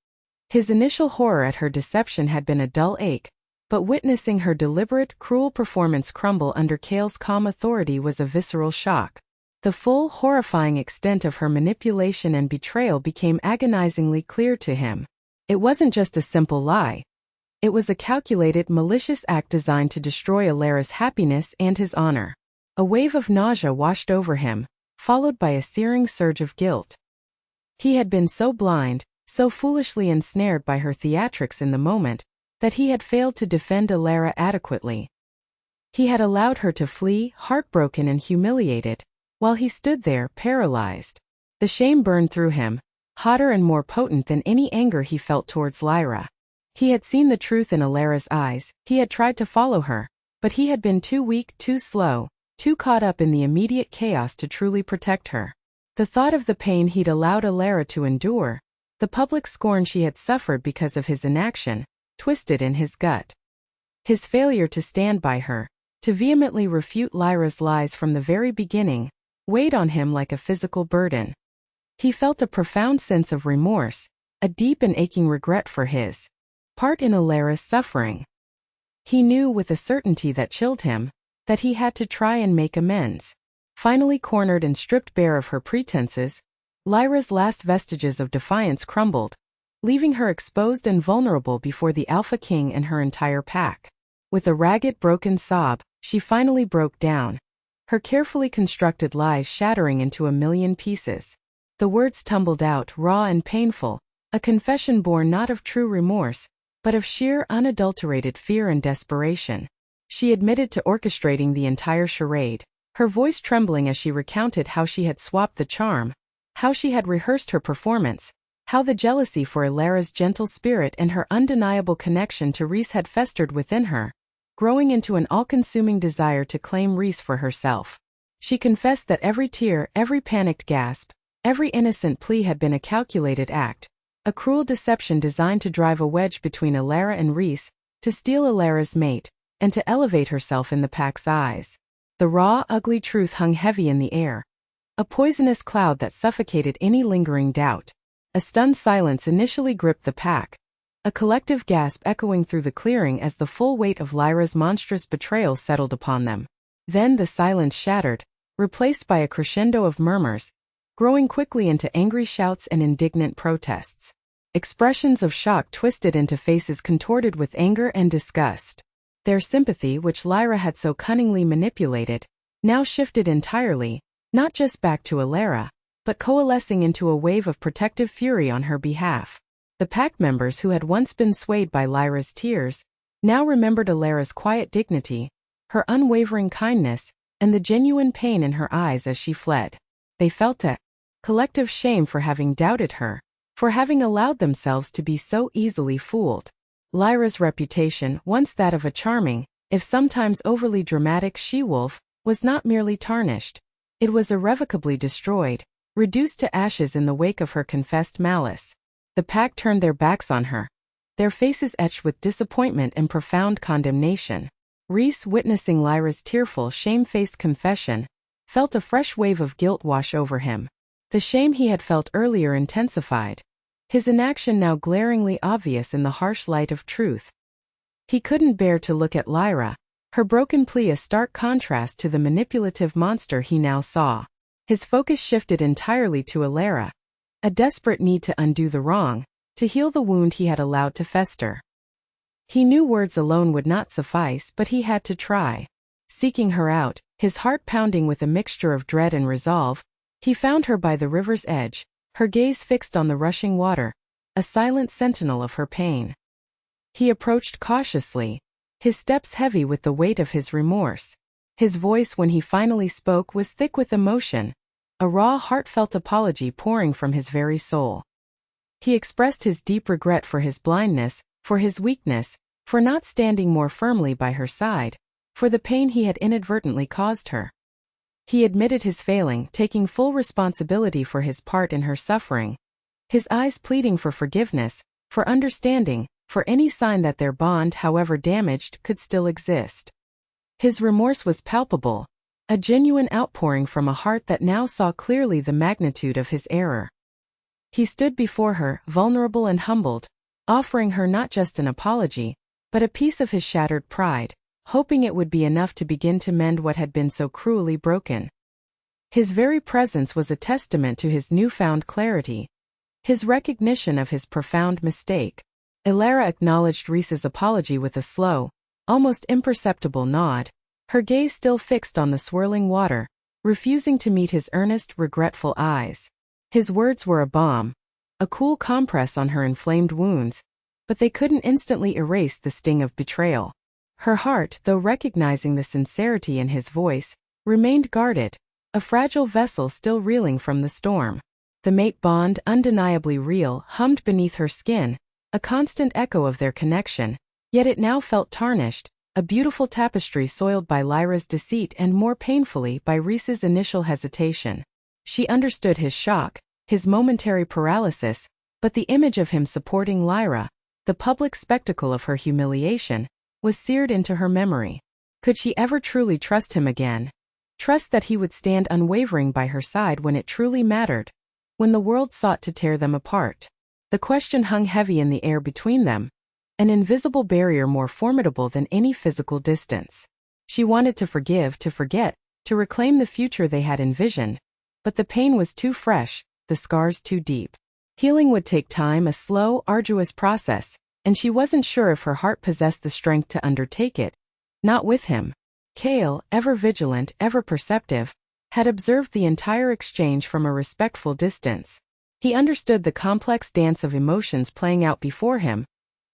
[SPEAKER 1] His initial horror at her deception had been a dull ache, but witnessing her deliberate, cruel performance crumble under Cale's calm authority was a visceral shock. The full, horrifying extent of her manipulation and betrayal became agonizingly clear to him. It wasn't just a simple lie. It was a calculated, malicious act designed to destroy Alara's happiness and his honor. A wave of nausea washed over him, followed by a searing surge of guilt. He had been so blind, so foolishly ensnared by her theatrics in the moment, that he had failed to defend Alara adequately. He had allowed her to flee, heartbroken and humiliated, while he stood there, paralyzed. The shame burned through him, hotter and more potent than any anger he felt towards Lyra. He had seen the truth in Alara's eyes, he had tried to follow her, but he had been too weak, too slow, too caught up in the immediate chaos to truly protect her. The thought of the pain he'd allowed Alara to endure, the public scorn she had suffered because of his inaction, twisted in his gut. His failure to stand by her, to vehemently refute Lyra's lies from the very beginning, weighed on him like a physical burden. He felt a profound sense of remorse, a deep and aching regret for his part in Alara's suffering. He knew with a certainty that chilled him, that he had to try and make amends. Finally cornered and stripped bare of her pretenses, Lyra's last vestiges of defiance crumbled, leaving her exposed and vulnerable before the Alpha King and her entire pack. With a ragged, broken sob, she finally broke down, her carefully constructed lies shattering into a million pieces. The words tumbled out, raw and painful, a confession born not of true remorse, but of sheer, unadulterated fear and desperation. She admitted to orchestrating the entire charade, her voice trembling as she recounted how she had swapped the charm, how she had rehearsed her performance, how the jealousy for Alara's gentle spirit and her undeniable connection to Rhys had festered within her, growing into an all-consuming desire to claim Rhys for herself. She confessed that every tear, every panicked gasp, every innocent plea had been a calculated act, a cruel deception designed to drive a wedge between Alara and Rhys, to steal Alara's mate, and to elevate herself in the pack's eyes. The raw, ugly truth hung heavy in the air, a poisonous cloud that suffocated any lingering doubt. A stunned silence initially gripped the pack, a collective gasp echoing through the clearing as the full weight of Lyra's monstrous betrayal settled upon them. Then the silence shattered, replaced by a crescendo of murmurs, growing quickly into angry shouts and indignant protests. Expressions of shock twisted into faces contorted with anger and disgust. Their sympathy, which Lyra had so cunningly manipulated, now shifted entirely, not just back to Alara, but coalescing into a wave of protective fury on her behalf. The pack members who had once been swayed by Lyra's tears, now remembered Alara's quiet dignity, her unwavering kindness, and the genuine pain in her eyes as she fled. They felt a collective shame for having doubted her, for having allowed themselves to be so easily fooled. Lyra's reputation, once that of a charming, if sometimes overly dramatic she-wolf, was not merely tarnished. It was irrevocably destroyed, reduced to ashes in the wake of her confessed malice. The pack turned their backs on her, their faces etched with disappointment and profound condemnation. Rhys, witnessing Lyra's tearful, shame-faced confession, felt a fresh wave of guilt wash over him. The shame he had felt earlier intensified, his inaction now glaringly obvious in the harsh light of truth. He couldn't bear to look at Lyra, her broken plea a stark contrast to the manipulative monster he now saw. His focus shifted entirely to Alara, a desperate need to undo the wrong, to heal the wound he had allowed to fester. He knew words alone would not suffice, but he had to try. Seeking her out, his heart pounding with a mixture of dread and resolve, he found her by the river's edge, her gaze fixed on the rushing water, a silent sentinel of her pain. He approached cautiously, his steps heavy with the weight of his remorse. His voice when he finally spoke was thick with emotion, a raw, heartfelt apology pouring from his very soul. He expressed his deep regret for his blindness, for his weakness, for not standing more firmly by her side, for the pain he had inadvertently caused her. He admitted his failing, taking full responsibility for his part in her suffering, his eyes pleading for forgiveness, for understanding, for any sign that their bond, however damaged, could still exist. His remorse was palpable, a genuine outpouring from a heart that now saw clearly the magnitude of his error. He stood before her, vulnerable and humbled, offering her not just an apology, but a piece of his shattered pride, hoping it would be enough to begin to mend what had been so cruelly broken. His very presence was a testament to his newfound clarity, his recognition of his profound mistake. Elara acknowledged Rhys's apology with a slow, almost imperceptible nod, her gaze still fixed on the swirling water, refusing to meet his earnest, regretful eyes. His words were a balm, a cool compress on her inflamed wounds, but they couldn't instantly erase the sting of betrayal. Her heart, though recognizing the sincerity in his voice, remained guarded, a fragile vessel still reeling from the storm. The mate bond, undeniably real, hummed beneath her skin, a constant echo of their connection, yet it now felt tarnished, a beautiful tapestry soiled by Lyra's deceit and more painfully by Rhys's initial hesitation. She understood his shock, his momentary paralysis, but the image of him supporting Lyra, the public spectacle of her humiliation, was seared into her memory. Could she ever truly trust him again? Trust that he would stand unwavering by her side when it truly mattered, when the world sought to tear them apart? The question hung heavy in the air between them, an invisible barrier more formidable than any physical distance. She wanted to forgive, to forget, to reclaim the future they had envisioned, but the pain was too fresh, the scars too deep. Healing would take time, a slow, arduous process, and she wasn't sure if her heart possessed the strength to undertake it. Not with him. Chaol, ever vigilant, ever perceptive, had observed the entire exchange from a respectful distance. He understood the complex dance of emotions playing out before him,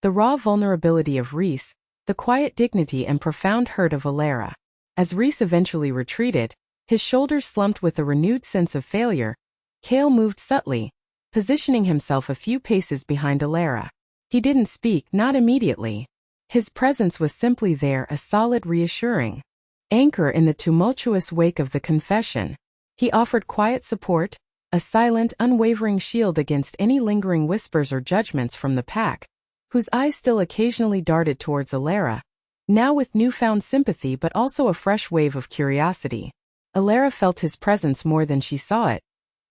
[SPEAKER 1] the raw vulnerability of Rhys, the quiet dignity and profound hurt of Elara. As Rhys eventually retreated, his shoulders slumped with a renewed sense of failure, Chaol moved subtly, positioning himself a few paces behind Elara. He didn't speak, not immediately. His presence was simply there, a solid, reassuring anchor in the tumultuous wake of the confession. He offered quiet support, a silent, unwavering shield against any lingering whispers or judgments from the pack, whose eyes still occasionally darted towards Elara, now with newfound sympathy but also a fresh wave of curiosity. Elara felt his presence more than she saw it,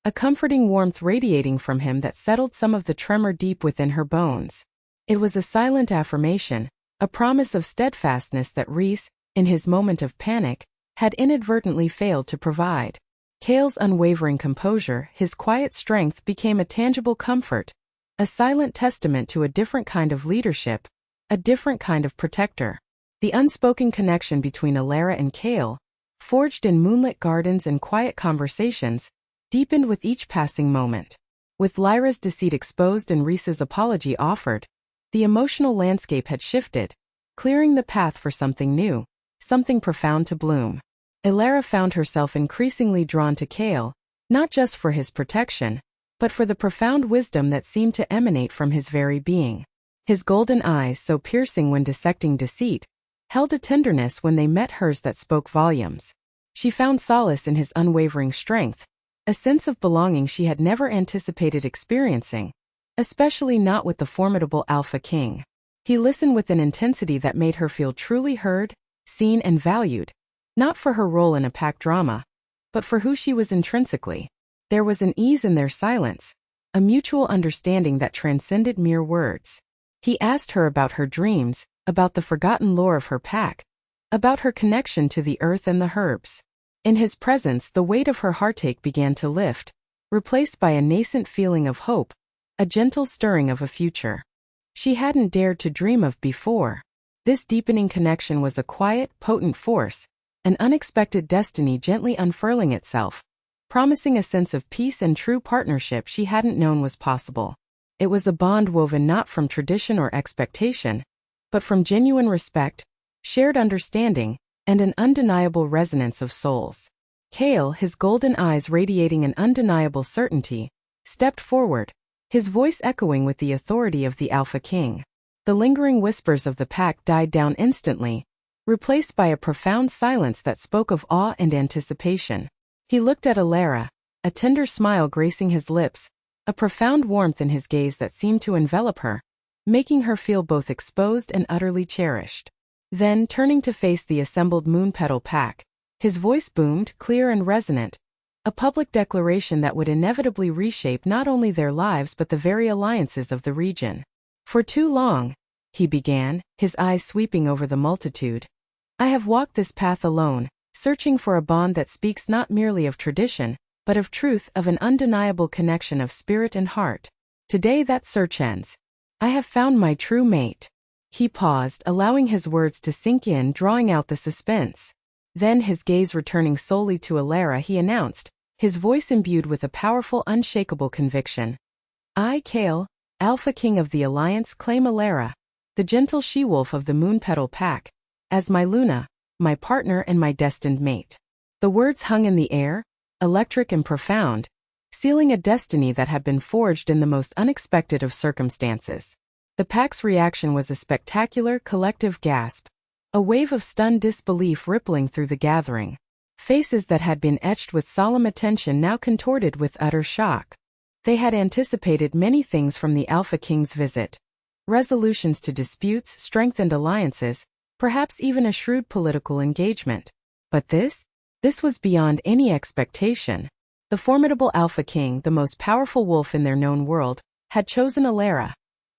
[SPEAKER 1] a comforting warmth radiating from him that settled some of the tremor deep within her bones. It was a silent affirmation, a promise of steadfastness that Rhys, in his moment of panic, had inadvertently failed to provide. Chaol's unwavering composure, his quiet strength became a tangible comfort, a silent testament to a different kind of leadership, a different kind of protector. The unspoken connection between Elara and Chaol, forged in moonlit gardens and quiet conversations, deepened with each passing moment. With Lyra's deceit exposed and Rhys's apology offered, the emotional landscape had shifted, clearing the path for something new, something profound to bloom. Elara found herself increasingly drawn to Chaol, not just for his protection, but for the profound wisdom that seemed to emanate from his very being. His golden eyes, so piercing when dissecting deceit, held a tenderness when they met hers that spoke volumes. She found solace in his unwavering strength, a sense of belonging she had never anticipated experiencing, especially not with the formidable Alpha King. He listened with an intensity that made her feel truly heard, seen and valued, not for her role in a pack drama, but for who she was intrinsically. There was an ease in their silence, a mutual understanding that transcended mere words. He asked her about her dreams, about the forgotten lore of her pack, about her connection to the earth and the herbs. In his presence, the weight of her heartache began to lift, replaced by a nascent feeling of hope, a gentle stirring of a future she hadn't dared to dream of before. This deepening connection was a quiet, potent force, an unexpected destiny gently unfurling itself, promising a sense of peace and true partnership she hadn't known was possible. It was a bond woven not from tradition or expectation, but from genuine respect, shared understanding, and an undeniable resonance of souls. Chaol, his golden eyes radiating an undeniable certainty, stepped forward, his voice echoing with the authority of the Alpha King. The lingering whispers of the pack died down instantly, replaced by a profound silence that spoke of awe and anticipation. He looked at Alara, a tender smile gracing his lips, a profound warmth in his gaze that seemed to envelop her, making her feel both exposed and utterly cherished. Then, turning to face the assembled Moonpetal pack, his voice boomed, clear and resonant, a public declaration that would inevitably reshape not only their lives but the very alliances of the region. For too long, he began, his eyes sweeping over the multitude, I have walked this path alone, searching for a bond that speaks not merely of tradition, but of truth, of an undeniable connection of spirit and heart. Today that search ends. I have found my true mate. He paused, allowing his words to sink in, drawing out the suspense. Then, his gaze returning solely to Alara, he announced, his voice imbued with a powerful, unshakable conviction. I, Kael, Alpha King of the Alliance, claim Alara, the gentle she-wolf of the Moonpetal pack, as my Luna, my partner and my destined mate. The words hung in the air, electric and profound, sealing a destiny that had been forged in the most unexpected of circumstances. The pack's reaction was a spectacular, collective gasp, a wave of stunned disbelief rippling through the gathering. Faces that had been etched with solemn attention now contorted with utter shock. They had anticipated many things from the Alpha King's visit. Resolutions to disputes, strengthened alliances, perhaps even a shrewd political engagement. But this was beyond any expectation. The formidable Alpha King, the most powerful wolf in their known world, had chosen Alara.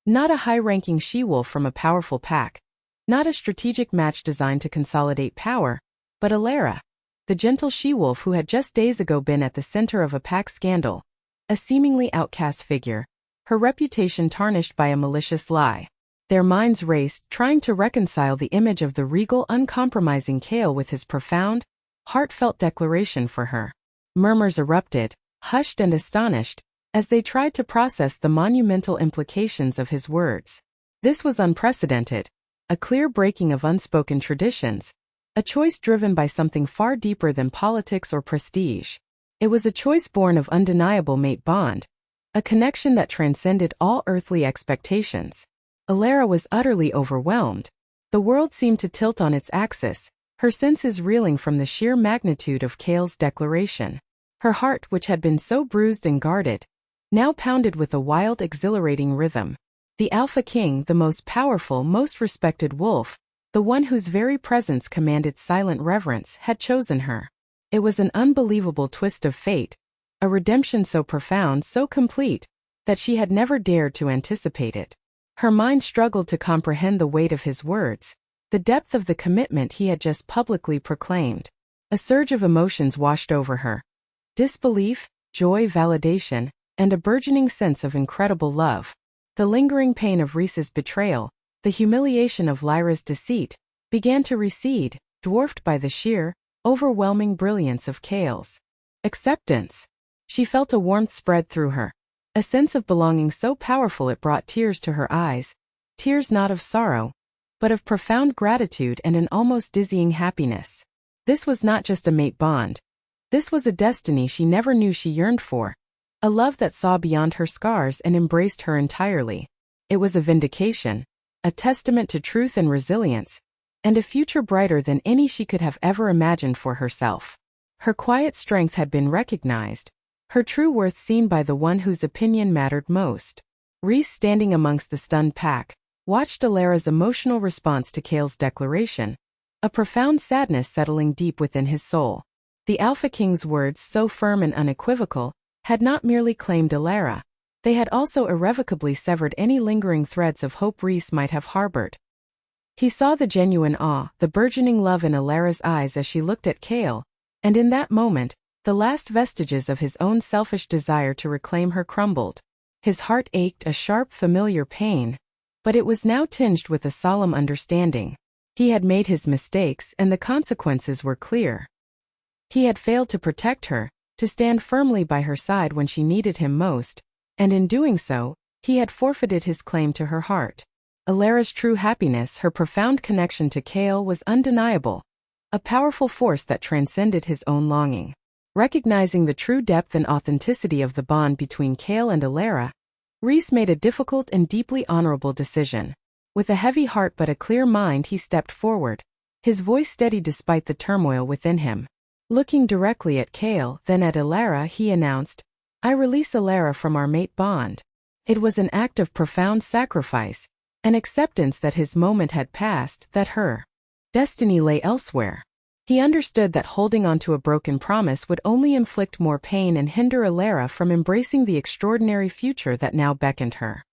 [SPEAKER 1] Not a high-ranking she-wolf from a powerful pack. Not a strategic match designed to consolidate power, but Alara, the gentle she-wolf who had just days ago been at the center of a pack scandal. A seemingly outcast figure, her reputation tarnished by a malicious lie. Their minds raced, trying to reconcile the image of the regal, uncompromising Kael with his profound, heartfelt declaration for her. Murmurs erupted, hushed and astonished, as they tried to process the monumental implications of his words. This was unprecedented, a clear breaking of unspoken traditions, a choice driven by something far deeper than politics or prestige. It was a choice born of undeniable mate bond, a connection that transcended all earthly expectations. Alara was utterly overwhelmed. The world seemed to tilt on its axis, her senses reeling from the sheer magnitude of Kael's declaration. Her heart, which had been so bruised and guarded, now pounded with a wild, exhilarating rhythm. The Alpha King, the most powerful, most respected wolf, the one whose very presence commanded silent reverence, had chosen her. It was an unbelievable twist of fate, a redemption so profound, so complete, that she had never dared to anticipate it. Her mind struggled to comprehend the weight of his words, the depth of the commitment he had just publicly proclaimed. A surge of emotions washed over her. Disbelief, joy, validation, and a burgeoning sense of incredible love. The lingering pain of Rhys's betrayal, the humiliation of Lyra's deceit, began to recede, dwarfed by the sheer, overwhelming brilliance of Kael's acceptance. She felt a warmth spread through her, a sense of belonging so powerful it brought tears to her eyes, tears not of sorrow, but of profound gratitude and an almost dizzying happiness. This was not just a mate bond. This was a destiny she never knew she yearned for, a love that saw beyond her scars and embraced her entirely. It was a vindication, a testament to truth and resilience, and a future brighter than any she could have ever imagined for herself. Her quiet strength had been recognized, her true worth seen by the one whose opinion mattered most. Rhys, standing amongst the stunned pack, watched Alara's emotional response to Kael's declaration, a profound sadness settling deep within his soul. The Alpha King's words, so firm and unequivocal, had not merely claimed Alara, they had also irrevocably severed any lingering threads of hope Rhys might have harbored. He saw the genuine awe, the burgeoning love in Alara's eyes as she looked at Kael, and in that moment, the last vestiges of his own selfish desire to reclaim her crumbled. His heart ached, a sharp, familiar pain, but it was now tinged with a solemn understanding. He had made his mistakes, and the consequences were clear. He had failed to protect her, to stand firmly by her side when she needed him most, and in doing so, he had forfeited his claim to her heart. Alara's true happiness, her profound connection to Kael, was undeniable, a powerful force that transcended his own longing. Recognizing the true depth and authenticity of the bond between Kael and Alara, Rhys made a difficult and deeply honorable decision. With a heavy heart but a clear mind, he stepped forward, his voice steady despite the turmoil within him. Looking directly at Kale, then at Elara, he announced, "I release Elara from our mate bond." It was an act of profound sacrifice, an acceptance that his moment had passed, that her destiny lay elsewhere. He understood that holding on to a broken promise would only inflict more pain and hinder Elara from embracing the extraordinary future that now beckoned her.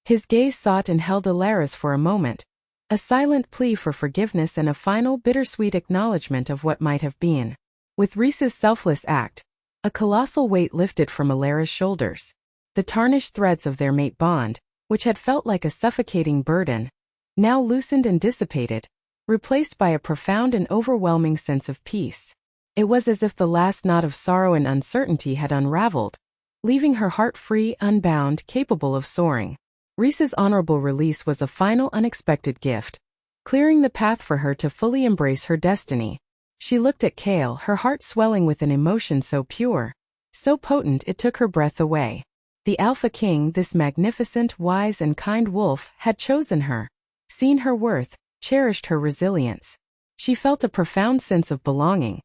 [SPEAKER 1] His gaze sought and held Elara's for a moment, a silent plea for forgiveness and a final bittersweet acknowledgement of what might have been. With Rhys's selfless act, a colossal weight lifted from Elara's shoulders. The tarnished threads of their mate bond, which had felt like a suffocating burden, now loosened and dissipated, replaced by a profound and overwhelming sense of peace. It was as if the last knot of sorrow and uncertainty had unraveled, leaving her heart free, unbound, capable of soaring. Rhys's honorable release was a final unexpected gift, clearing the path for her to fully embrace her destiny. She looked at Kale, her heart swelling with an emotion so pure, so potent it took her breath away. The Alpha King, this magnificent, wise and kind wolf, had chosen her, seen her worth, cherished her resilience. She felt a profound sense of belonging,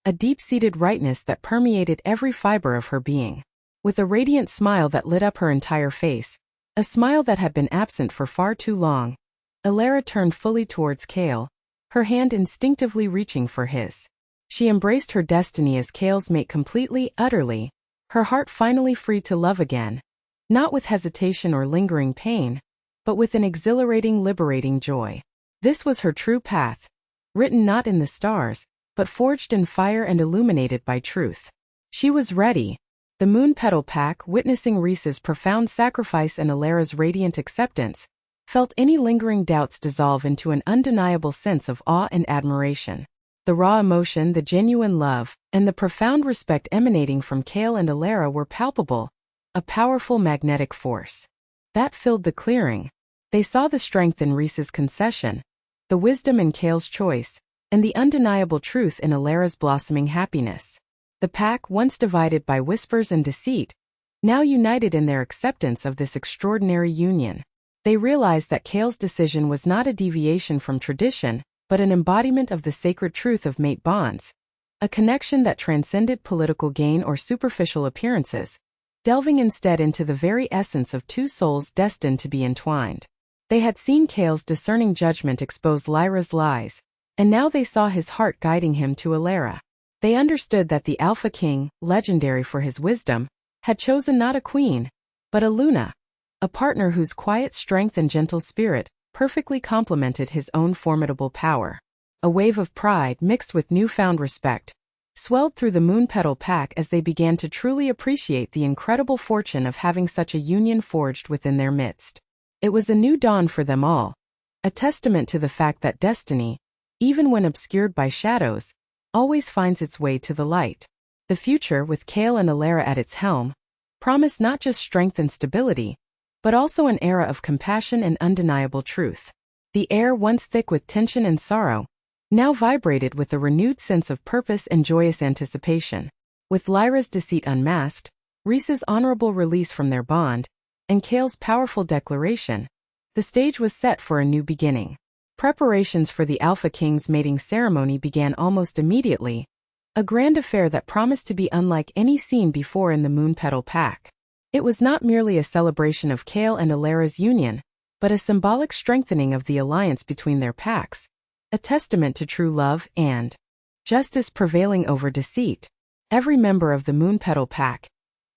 [SPEAKER 1] a deep-seated rightness that permeated every fiber of her being. With a radiant smile that lit up her entire face, a smile that had been absent for far too long, Elara turned fully towards Kale, her hand instinctively reaching for his. She embraced her destiny as Kale's mate completely, utterly, her heart finally free to love again, not with hesitation or lingering pain, but with an exhilarating, liberating joy. This was her true path, written not in the stars, but forged in fire and illuminated by truth. She was ready. The Moon Petal Pack, witnessing Rhys's profound sacrifice and Elara's radiant acceptance, felt any lingering doubts dissolve into an undeniable sense of awe and admiration. The raw emotion, the genuine love, and the profound respect emanating from Kale and Elara were palpable, a powerful magnetic force that filled the clearing. They saw the strength in Rhys's concession, the wisdom in Kale's choice, and the undeniable truth in Elara's blossoming happiness. The pack, once divided by whispers and deceit, now united in their acceptance of this extraordinary union. They realized that Kale's decision was not a deviation from tradition, but an embodiment of the sacred truth of mate bonds, a connection that transcended political gain or superficial appearances, delving instead into the very essence of two souls destined to be entwined. They had seen Kale's discerning judgment expose Lyra's lies, and now they saw his heart guiding him to Elara. They understood that the Alpha King, legendary for his wisdom, had chosen not a queen, but a Luna, a partner whose quiet strength and gentle spirit perfectly complemented his own formidable power. A wave of pride mixed with newfound respect swelled through the Moon Petal Pack as they began to truly appreciate the incredible fortune of having such a union forged within their midst. It was a new dawn for them all, a testament to the fact that destiny, even when obscured by shadows, always finds its way to the light. The future, with Kale and Elara at its helm, promised not just strength and stability, but also an era of compassion and undeniable truth. The air, once thick with tension and sorrow, now vibrated with a renewed sense of purpose and joyous anticipation. With Lyra's deceit unmasked, Rhys's honorable release from their bond, and Kale's powerful declaration, the stage was set for a new beginning. Preparations for the Alpha King's mating ceremony began almost immediately, a grand affair that promised to be unlike any seen before in the Moon Petal Pack. It was not merely a celebration of Kale and Elara's union, but a symbolic strengthening of the alliance between their packs, a testament to true love and justice prevailing over deceit. Every member of the Moon Petal Pack,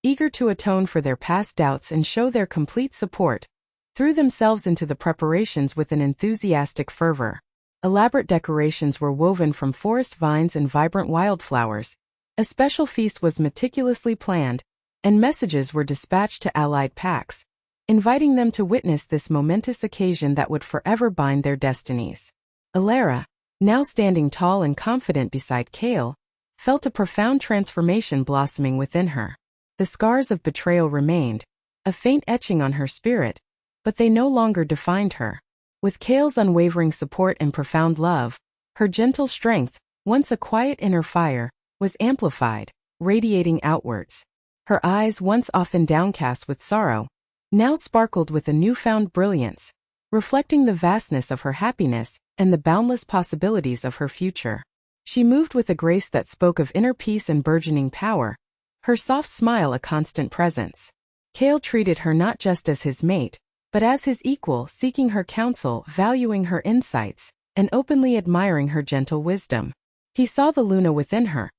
[SPEAKER 1] eager to atone for their past doubts and show their complete support, threw themselves into the preparations with an enthusiastic fervor. Elaborate decorations were woven from forest vines and vibrant wildflowers. A special feast was meticulously planned, and messages were dispatched to allied packs, inviting them to witness this momentous occasion that would forever bind their destinies. Elara, now standing tall and confident beside Kale, felt a profound transformation blossoming within her. The scars of betrayal remained, a faint etching on her spirit, but they no longer defined her. With Kale's unwavering support and profound love, her gentle strength, once a quiet inner fire, was amplified, radiating outwards. Her eyes, once often downcast with sorrow, now sparkled with a newfound brilliance, reflecting the vastness of her happiness and the boundless possibilities of her future. She moved with a grace that spoke of inner peace and burgeoning power, her soft smile a constant presence. Chaol treated her not just as his mate, but as his equal, seeking her counsel, valuing her insights, and openly admiring her gentle wisdom. He saw the Luna within her,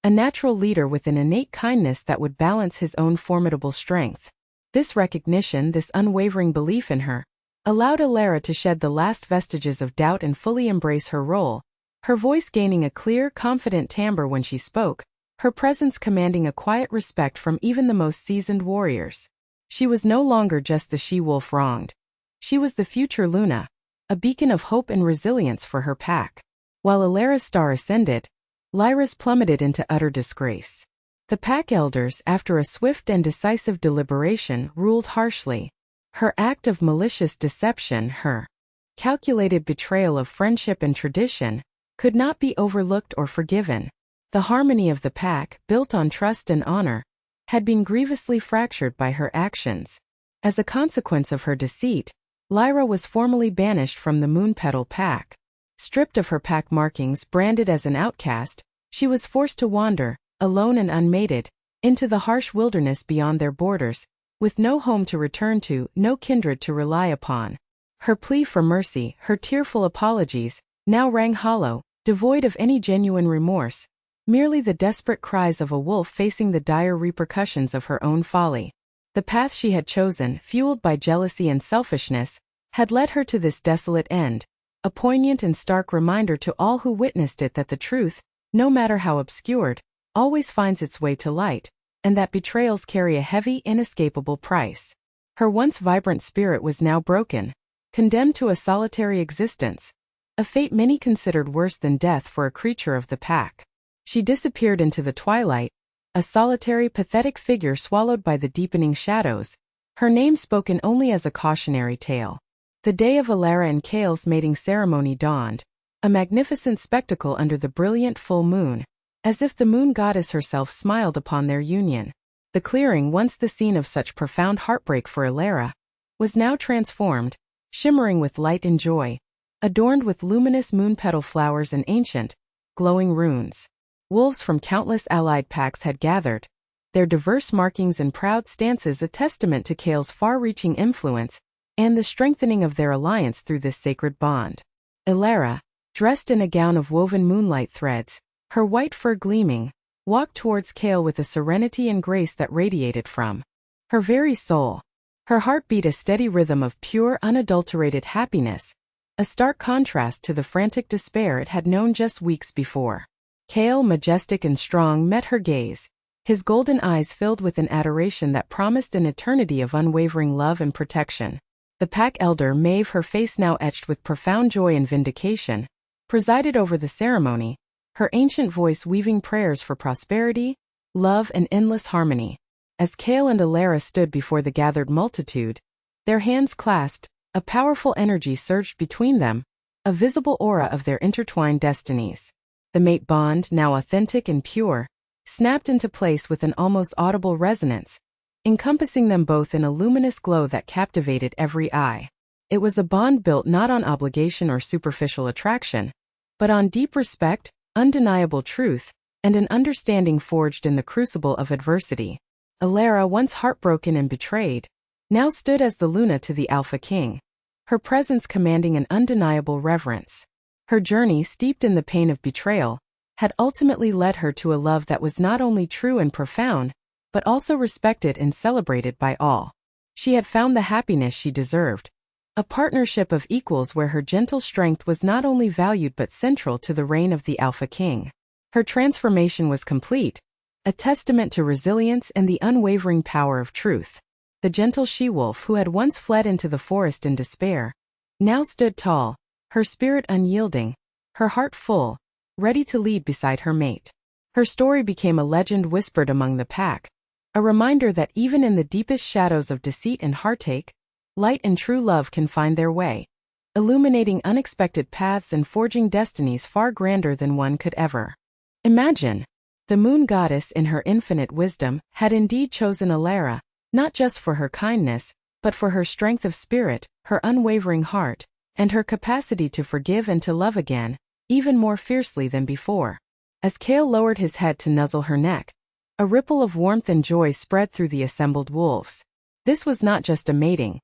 [SPEAKER 1] a natural leader with an innate kindness that would balance his own formidable strength. This recognition, this unwavering belief in her, allowed Elara to shed the last vestiges of doubt and fully embrace her role, her voice gaining a clear, confident timbre when she spoke, her presence commanding a quiet respect from even the most seasoned warriors. She was no longer just the she-wolf wronged. She was the future Luna, a beacon of hope and resilience for her pack. While Elara's star ascended, Lyra's plummeted into utter disgrace. The pack elders, after a swift and decisive deliberation, ruled harshly. Her act of malicious deception, her calculated betrayal of friendship and tradition, could not be overlooked or forgiven. The harmony of the pack, built on trust and honor, had been grievously fractured by her actions. As a consequence of her deceit, Lyra was formally banished from the Moonpetal pack. Stripped of her pack markings, branded as an outcast, she was forced to wander, alone and unmated, into the harsh wilderness beyond their borders, with no home to return to, no kindred to rely upon. Her plea for mercy, her tearful apologies, now rang hollow, devoid of any genuine remorse, merely the desperate cries of a wolf facing the dire repercussions of her own folly. The path she had chosen, fueled by jealousy and selfishness, had led her to this desolate end, a poignant and stark reminder to all who witnessed it that the truth, no matter how obscured, always finds its way to light, and that betrayals carry a heavy, inescapable price. Her once vibrant spirit was now broken, condemned to a solitary existence, a fate many considered worse than death for a creature of the pack. She disappeared into the twilight, a solitary, pathetic figure swallowed by the deepening shadows, her name spoken only as a cautionary tale. The day of Elara and Chaol's mating ceremony dawned, a magnificent spectacle under the brilliant full moon, as if the moon goddess herself smiled upon their union. The clearing, once the scene of such profound heartbreak for Elara, was now transformed, shimmering with light and joy, adorned with luminous moonpetal flowers and ancient, glowing runes. Wolves from countless allied packs had gathered, their diverse markings and proud stances a testament to Chaol's far-reaching influence and the strengthening of their alliance through this sacred bond. Elara, dressed in a gown of woven moonlight threads, her white fur gleaming, walked towards Chaol with a serenity and grace that radiated from her very soul. Her heart beat a steady rhythm of pure, unadulterated happiness, a stark contrast to the frantic despair it had known just weeks before. Chaol, majestic and strong, met her gaze, his golden eyes filled with an adoration that promised an eternity of unwavering love and protection. The pack elder, Maeve, her face now etched with profound joy and vindication, presided over the ceremony, her ancient voice weaving prayers for prosperity, love, and endless harmony. As Chaol and Elara stood before the gathered multitude, their hands clasped, a powerful energy surged between them, a visible aura of their intertwined destinies. The mate bond, now authentic and pure, snapped into place with an almost audible resonance, encompassing them both in a luminous glow that captivated every eye. It was a bond built not on obligation or superficial attraction, but on deep respect, undeniable truth, and an understanding forged in the crucible of adversity. Elara, once heartbroken and betrayed, now stood as the Luna to the Alpha King, her presence commanding an undeniable reverence. Her journey, steeped in the pain of betrayal, had ultimately led her to a love that was not only true and profound, but also respected and celebrated by all. She had found the happiness she deserved, a partnership of equals where her gentle strength was not only valued but central to the reign of the Alpha King. Her transformation was complete, a testament to resilience and the unwavering power of truth. The gentle she-wolf who had once fled into the forest in despair, now stood tall, her spirit unyielding, her heart full, ready to lead beside her mate. Her story became a legend whispered among the pack, a reminder that even in the deepest shadows of deceit and heartache, light and true love can find their way, illuminating unexpected paths and forging destinies far grander than one could ever imagine. The moon goddess, in her infinite wisdom, had indeed chosen Elara, not just for her kindness, but for her strength of spirit, her unwavering heart, and her capacity to forgive and to love again, even more fiercely than before. As Kale lowered his head to nuzzle her neck, a ripple of warmth and joy spread through the assembled wolves. This was not just a mating.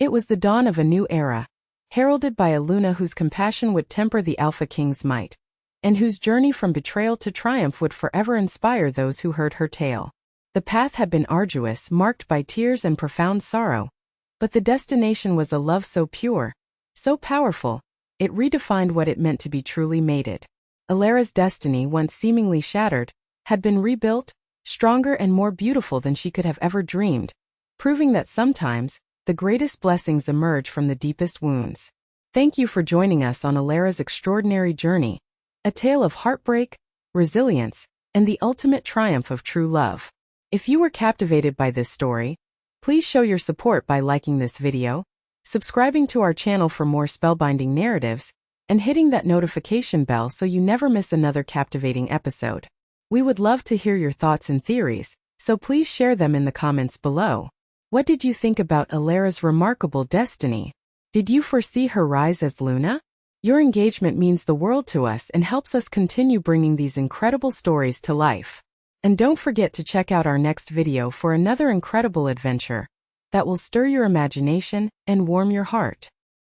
[SPEAKER 1] It was the dawn of a new era, heralded by a Luna whose compassion would temper the Alpha King's might, and whose journey from betrayal to triumph would forever inspire those who heard her tale. The path had been arduous, marked by tears and profound sorrow, but the destination was a love so pure, so powerful, it redefined what it meant to be truly mated. Alara's destiny, once seemingly shattered, had been rebuilt, stronger and more beautiful than she could have ever dreamed, proving that sometimes, the greatest blessings emerge from the deepest wounds. Thank you for joining us on Alara's extraordinary journey, a tale of heartbreak, resilience, and the ultimate triumph of true love. If you were captivated by this story, please show your support by liking this video, subscribing to our channel for more spellbinding narratives, and hitting that notification bell so you never miss another captivating episode. We would love to hear your thoughts and theories, so please share them in the comments below. What did you think about Alara's remarkable destiny? Did you foresee her rise as Luna? Your engagement means the world to us and helps us continue bringing these incredible stories to life. And don't forget to check out our next video for another incredible adventure that will stir your imagination and warm your heart.